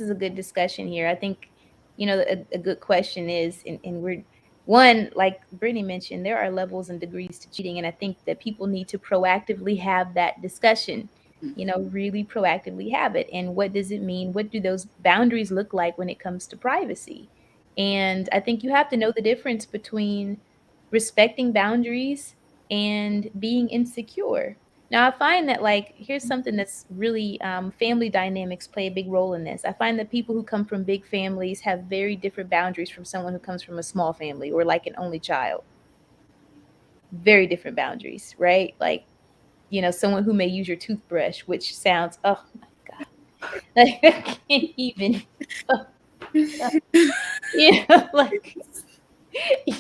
is a good discussion here. I think, a good question is, and we're, one, like Brittany mentioned, there are levels and degrees to cheating. And I think that people need to proactively have that discussion, really proactively have it. And what does it mean? What do those boundaries look like when it comes to privacy? And I think you have to know the difference between respecting boundaries and being insecure. Now, I find that, here's something that's really, family dynamics play a big role in this. I find that people who come from big families have very different boundaries from someone who comes from a small family or like an only child. Very different boundaries, right? Someone who may use your toothbrush, which sounds, oh my God. I can't even.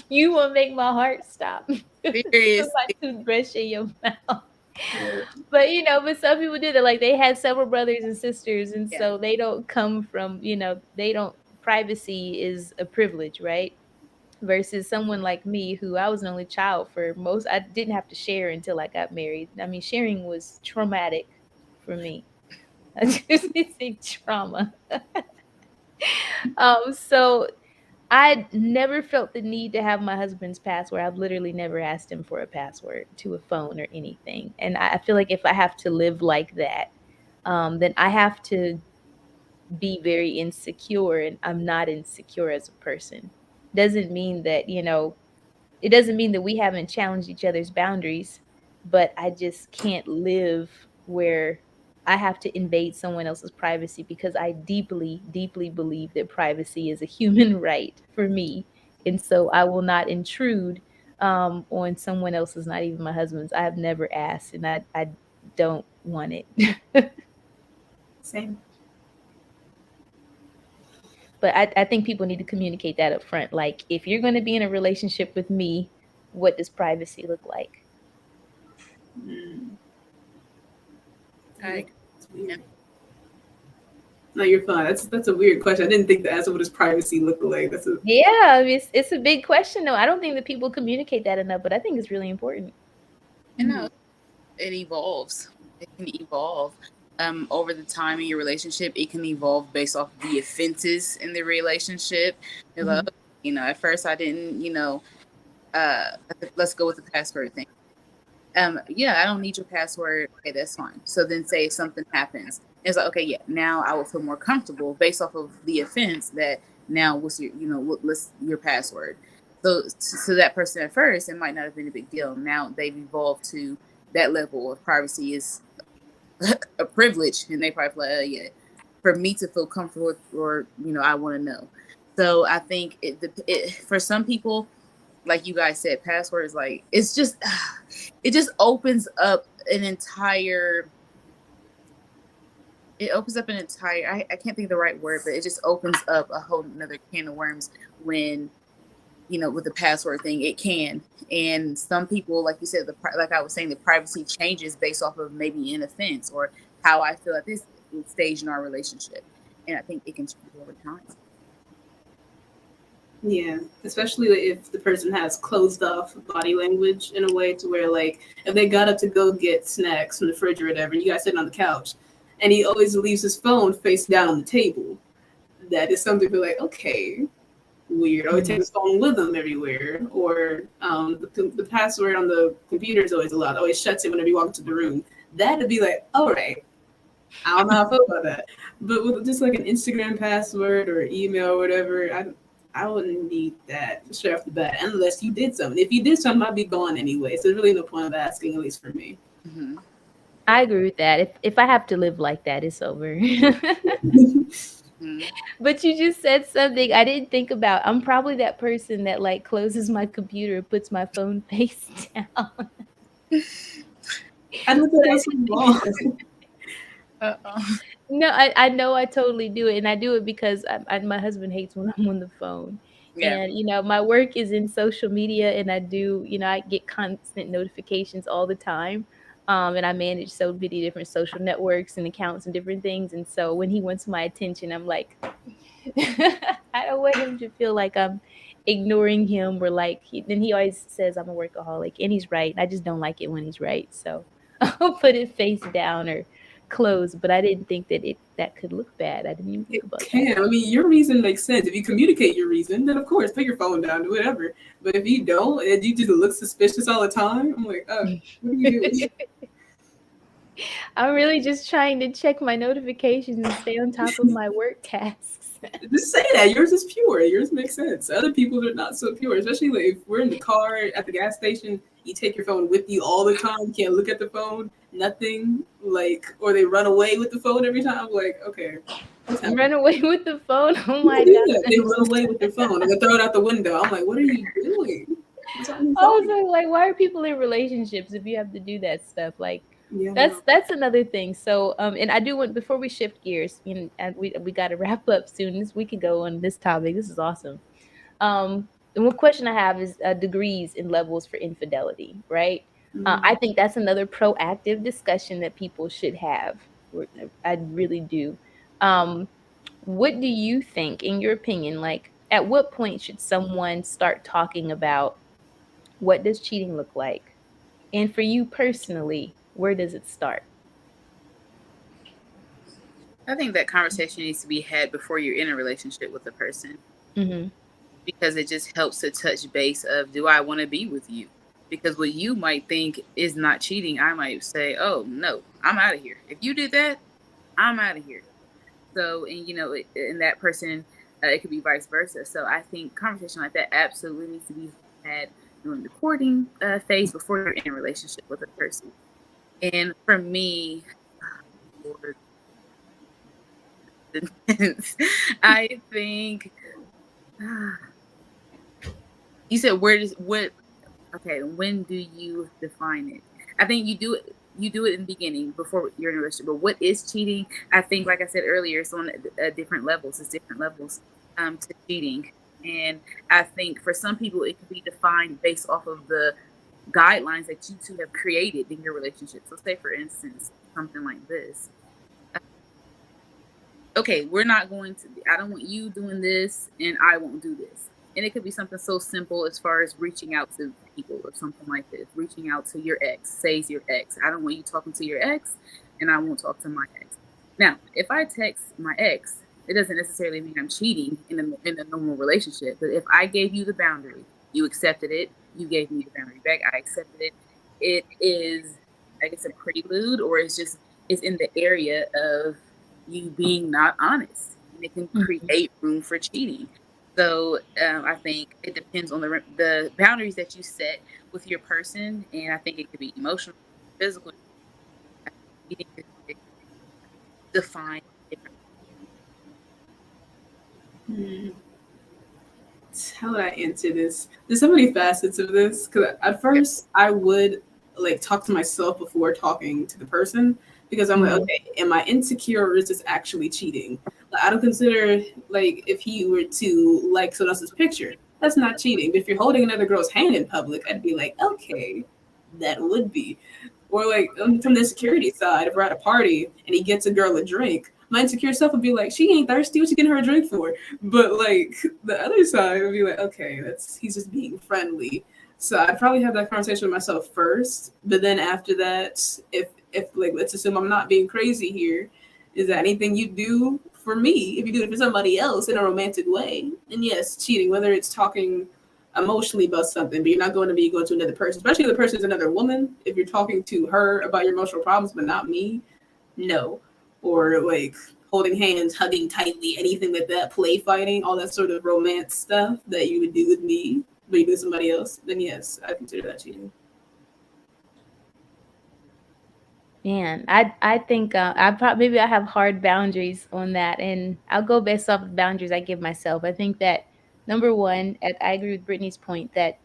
You will make my heart stop. Put my toothbrush in your mouth. But but some people do that. They had several brothers and sisters, and so they don't come from, privacy is a privilege, right? Versus someone like me, who I was an only child I didn't have to share until I got married. I mean, sharing was traumatic for me. I just say trauma. So I never felt the need to have my husband's password. I've literally never asked him for a password to a phone or anything. And I feel like if I have to live like that, then I have to be very insecure, and I'm not insecure as a person. Doesn't mean that, it doesn't mean that we haven't challenged each other's boundaries, but I just can't live where I have to invade someone else's privacy, because I deeply, deeply believe that privacy is a human right for me. And so I will not intrude on someone else's, not even my husband's. I have never asked, and I don't want it.
Same.
But I think people need to communicate that up front. Like, if you're going to be in a relationship with me, what does privacy look like?
No, you're fine. That's a weird question. I didn't think the answer, what does privacy look like?
It's a big question, though. I don't think that people communicate that enough, but I think it's really important.
It evolves. It can evolve. over the time in your relationship, it can evolve based off the offenses in the relationship. You're like, at first I didn't, let's go with the password thing. I don't need your password. Okay, that's fine. So then say if something happens, it's like, okay, yeah, now I will feel more comfortable based off of the offense that now what's your, what's your password. So that person at first, it might not have been a big deal. Now they've evolved to that level of privacy is a privilege, and they probably like, yeah, for me to feel comfortable or, I want to know. So I think it for some people, like you guys said, password is like, it just opens up an entire, I can't think of the right word, but it just opens up a whole another can of worms when, with the password thing, it can. And some people, like you said, like I was saying, the privacy changes based off of maybe an offense or how I feel at this stage in our relationship. And I think it can change over time.
Yeah, especially if the person has closed off body language in a way to where, like, if they got up to go get snacks from the fridge or whatever, and you guys sitting on the couch, and he always leaves his phone face down on the table, that is something to be like, okay, weird. Always take his phone with him everywhere. Or the password on the computer is always allowed. Always shuts it whenever you walk into the room. That'd be like, all right. I don't know how I feel about that. But with just like an Instagram password or email or whatever, I wouldn't need that straight off the bat unless you did something. If you did something, I'd be gone anyway. So there's really no point of asking, at least for me.
Mm-hmm. I agree with that. If I have to live like that, it's over. But you just said something I didn't think about. I'm probably that person that like closes my computer and puts my phone face down.
I look at that so long.
No, I know I totally do it, and I do it because my husband hates when I'm on the phone. Yeah. And my work is in social media, and I do, I get constant notifications all the time. And I manage so many different social networks and accounts and different things. And so when he wants my attention, I'm like, I don't want him to feel like I'm ignoring him or like, then he always says I'm a workaholic, and he's right. I just don't like it when he's right. So I'll put it face down or closed, but I didn't think that could look bad. I didn't even think about that.
I mean, your reason makes sense. If you communicate your reason, then of course, put your phone down, do whatever. But if you don't, and you just look suspicious all the time, I'm like, oh, what are you doing?
I'm really just trying to check my notifications and stay on top of my work tasks.
Just say that. Yours is pure. Yours makes sense. Other people are not so pure, especially like if we're in the car at the gas station, you take your phone with you all the time. You can't look at the phone, nothing, or they run away with the phone every time. I'm like, okay.
Run away with the phone? Oh my
God. They run away with their phone and they throw it out the window. I'm like, what are you doing?
I was like, why are people in relationships if you have to do that stuff? Like, that's another thing. So, and I do want, before we shift gears, and we got to wrap up soon. We could go on this topic. This is awesome. And one question I have is degrees and levels for infidelity, right? I think that's another proactive discussion that people should have. I really do. What do you think, in your opinion, like at what point should someone start talking about what does cheating look like? And for you personally, where does it start?
I think that conversation needs to be had before you're in a relationship with a person. Mm-hmm. Because it just helps to touch base of, do I want to be with you? Because what you might think is not cheating, I might say, oh, no, I'm out of here. If you did that, I'm out of here. So, and and that person, it could be vice versa. So I think conversation like that absolutely needs to be had during the courting phase before you're in a relationship with a person. And for me, I think you said when do you define it? I think you do it in the beginning before you're in a relationship. But what is cheating? I think, like I said earlier, it's on different levels. It's different levels to cheating. And I think for some people, it can be defined based off of the guidelines that you two have created in your relationship. So say, for instance, something like this. Okay, I don't want you doing this and I won't do this. And it could be something so simple as far as reaching out to people or something like this. Reaching out to your ex, say it's your ex. I don't want you talking to your ex and I won't talk to my ex. Now, if I text my ex, it doesn't necessarily mean I'm cheating in a normal relationship. But if I gave you the boundary, you accepted it, you gave me the boundary back, I accepted it. It is, I guess, a prelude, or it's in the area of you being not honest, and it can create room for cheating. So I think it depends on the boundaries that you set with your person, and I think it could be emotional, physical. You need to define different.
How would I answer this? There's so many facets of this, because at first I would like talk to myself before talking to the person, because I'm like, okay, am I insecure or is this actually cheating? Like, I don't consider, like, if he were to like someone else's picture, that's not cheating. But if you're holding another girl's hand in public, I'd be like, okay, that would be. Or like from the insecurity side, if we're at a party and he gets a girl a drink, my insecure self would be like, she ain't thirsty, what you getting her a drink for? But like the other side would be like, okay, he's just being friendly. So I'd probably have that conversation with myself first. But then after that, if like, let's assume I'm not being crazy here, is that anything you do for me, if you do it for somebody else in a romantic way, then yes, cheating, whether it's talking emotionally about something, but you're not going to be going to another person, especially if the person is another woman. If you're talking to her about your emotional problems, but not me, no. Or like holding hands, hugging tightly, anything like that, play fighting, all that sort of romance stuff that you would do with me, but you do with somebody else, then yes, I consider that cheating.
Man, I think maybe I have hard boundaries on that, and I'll go based off of boundaries I give myself. I think that number one, I agree with Brittany's point that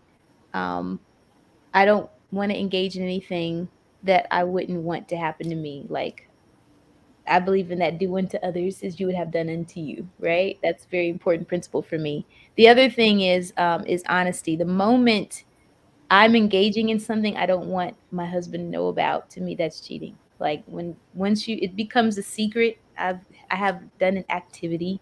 I don't want to engage in anything that I wouldn't want to happen to me. Like, I believe in that do unto others as you would have done unto you, right? That's a very important principle for me. The other thing is honesty. The moment I'm engaging in something I don't want my husband to know about, to me, that's cheating. Like once it becomes a secret, I have done an activity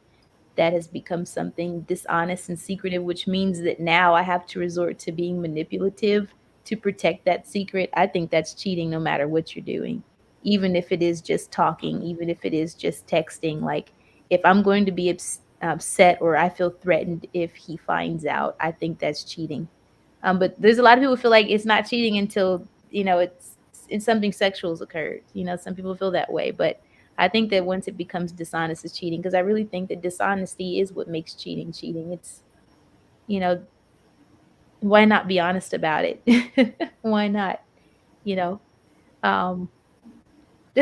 that has become something dishonest and secretive, which means that now I have to resort to being manipulative to protect that secret. I think that's cheating no matter what you're doing, even if it is just talking, even if it is just texting. Like, if I'm going to be upset or I feel threatened if he finds out, I think that's cheating. But there's a lot of people who feel like it's not cheating until, it's something sexual has occurred. Some people feel that way, but I think that once it becomes dishonest, it's cheating, because I really think that dishonesty is what makes cheating cheating. It's, why not be honest about it? Why not? That's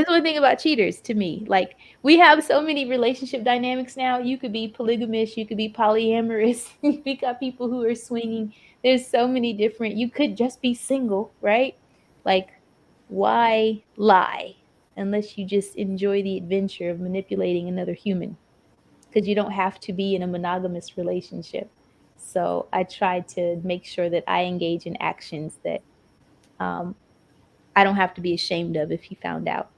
the one thing about cheaters to me. Like, we have so many relationship dynamics now. You could be polygamous, you could be polyamorous. We got people who are swinging. There's so many different, you could just be single, right? Like, why lie unless you just enjoy the adventure of manipulating another human? Because you don't have to be in a monogamous relationship. So I try to make sure that I engage in actions that I don't have to be ashamed of if he found out.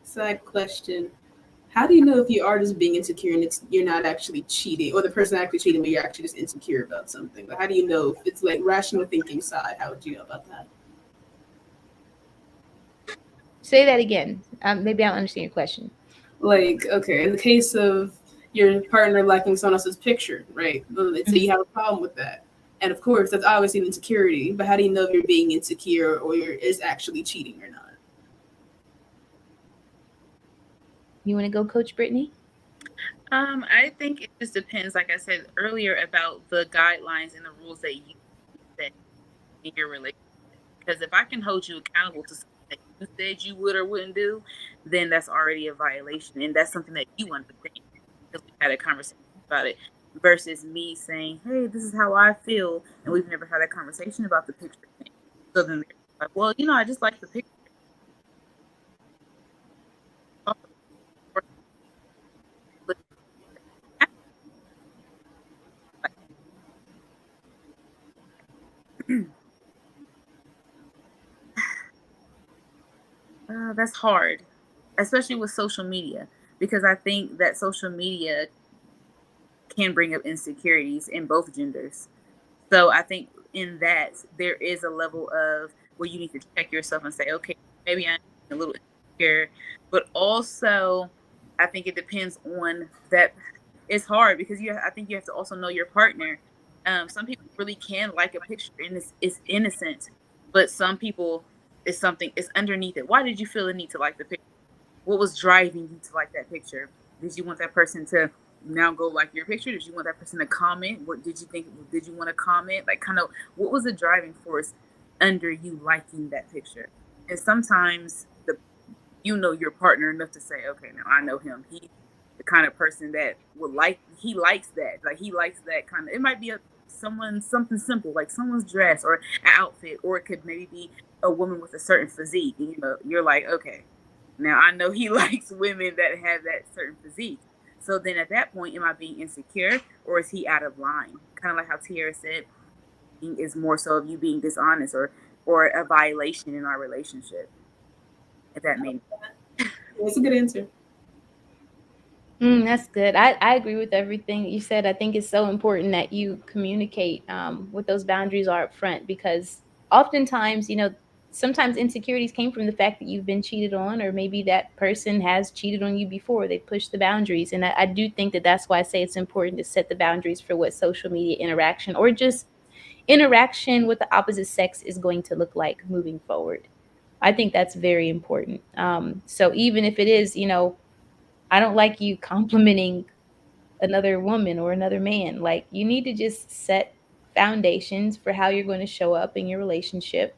Side question. How do you know if you are just being insecure and you're not actually cheating, or the person actually cheating, but you're actually just insecure about something? But how do you know if it's like rational thinking side? How would you know about that?
Say that again. Maybe I don't understand your question.
Like, okay, in the case of your partner liking someone else's picture, right? Let's say you have a problem with that. And of course, that's obviously an insecurity, but how do you know if you're being insecure or is actually cheating or not?
You want to go, Coach Brittany?
I think it just depends, like I said earlier, about the guidelines and the rules that you set in your relationship. Because if I can hold you accountable to something that you said you would or wouldn't do, then that's already a violation. And that's something that you understand, because we had a conversation about it, versus me saying, hey, this is how I feel, and we've never had a conversation about the picture thing. So then they're like, well, I just like the picture. That's hard, especially with social media, because I think that social media can bring up insecurities in both genders. So I think in that there is a level of where you need to check yourself and say, okay, maybe I'm a little insecure, but also I think it depends on that. It's hard because I think you have to also know your partner. Some people really can like a picture and it's innocent, but some people it's underneath it. Why did you feel the need to like the picture? What was driving you to like that picture? Did you want that person to now go like your picture? Did you want that person to comment? What did you think? Did you want to comment? Like, kind of, what was the driving force under you liking that picture? And sometimes you know your partner enough to say, okay, now I know him. He's the kind of person that he likes that. Like, he likes that kind of, it might be something simple, like someone's dress or an outfit, or it could maybe be a woman with a certain physique. And, you're like, okay, now I know he likes women that have that certain physique. So then at that point, am I being insecure or is he out of line? Kind of like how Tiara said, is more so of you being dishonest or a violation in our relationship. If that made
That's a good answer.
That's good. I agree with everything you said. I think it's so important that you communicate what those boundaries are up front, because oftentimes, sometimes insecurities came from the fact that you've been cheated on, or maybe that person has cheated on you before. They pushed the boundaries. And I do think that that's why I say it's important to set the boundaries for what social media interaction or just interaction with the opposite sex is going to look like moving forward. I think that's very important. So even if it is, I don't like you complimenting another woman or another man. Like, you need to just set foundations for how you're going to show up in your relationship,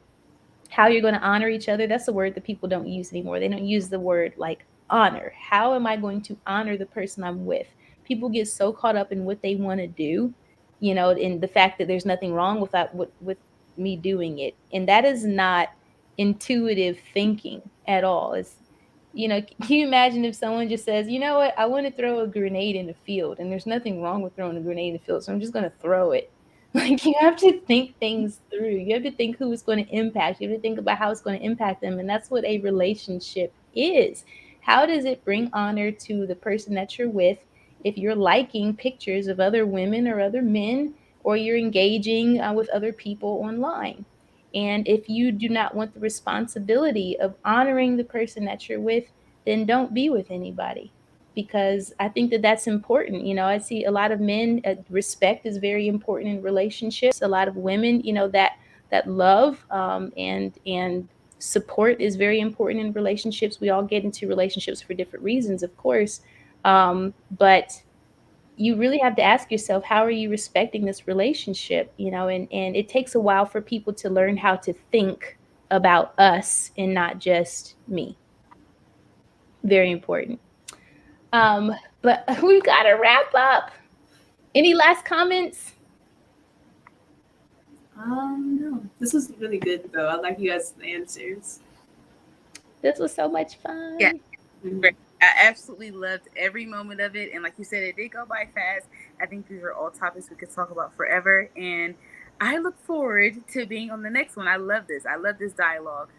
how you're going to honor each other. That's a word that people don't use anymore. They don't use the word like honor. How am I going to honor the person I'm with? People get so caught up in what they want to do, in the fact that there's nothing wrong with that, with me doing it. And that is not intuitive thinking at all. Can you imagine if someone just says, you know what, I want to throw a grenade in the field, and there's nothing wrong with throwing a grenade in the field, so I'm just going to throw it. Like, you have to think things through. You have to think who it's going to impact. You have to think about how it's going to impact them. And that's what a relationship is. How does it bring honor to the person that you're with if you're liking pictures of other women or other men, or you're engaging with other people online? And if you do not want the responsibility of honoring the person that you're with, then don't be with anybody. Because I think that that's important. I see a lot of men, respect is very important in relationships. A lot of women, that love and support is very important in relationships. We all get into relationships for different reasons, of course. But you really have to ask yourself, how are you respecting this relationship? And it takes a while for people to learn how to think about us and not just me. Very important. But we've got to wrap up. Any last comments?
No. This was really good though. I like you guys' answers.
This was so much fun.
Yeah.
Mhm.
I absolutely loved every moment of it. And like you said, it did go by fast. I think these are all topics we could talk about forever. And I look forward to being on the next one. I love this. I love this dialogue.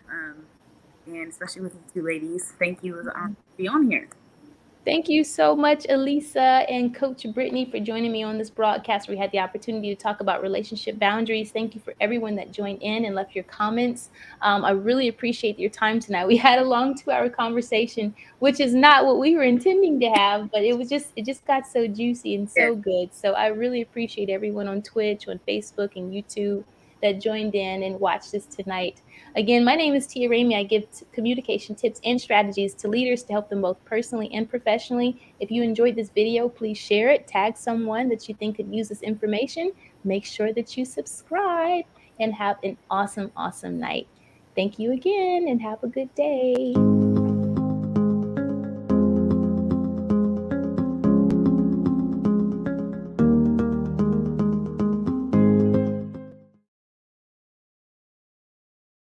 And especially with you two ladies. Thank you for being on here.
Thank you so much, Elisa and Coach Brittany, for joining me on this broadcast. We had the opportunity to talk about relationship boundaries. Thank you for everyone that joined in and left your comments. I really appreciate your time tonight. We had a long 2-hour conversation, which is not what we were intending to have, but it just got so juicy and so good. So I really appreciate everyone on Twitch, on Facebook, and YouTube that joined in and watched this tonight. Again, my name is Tia Ramey. I give communication tips and strategies to leaders to help them both personally and professionally. If you enjoyed this video, please share it, tag someone that you think could use this information. Make sure that you subscribe, and have an awesome, awesome night. Thank you again, and have a good day.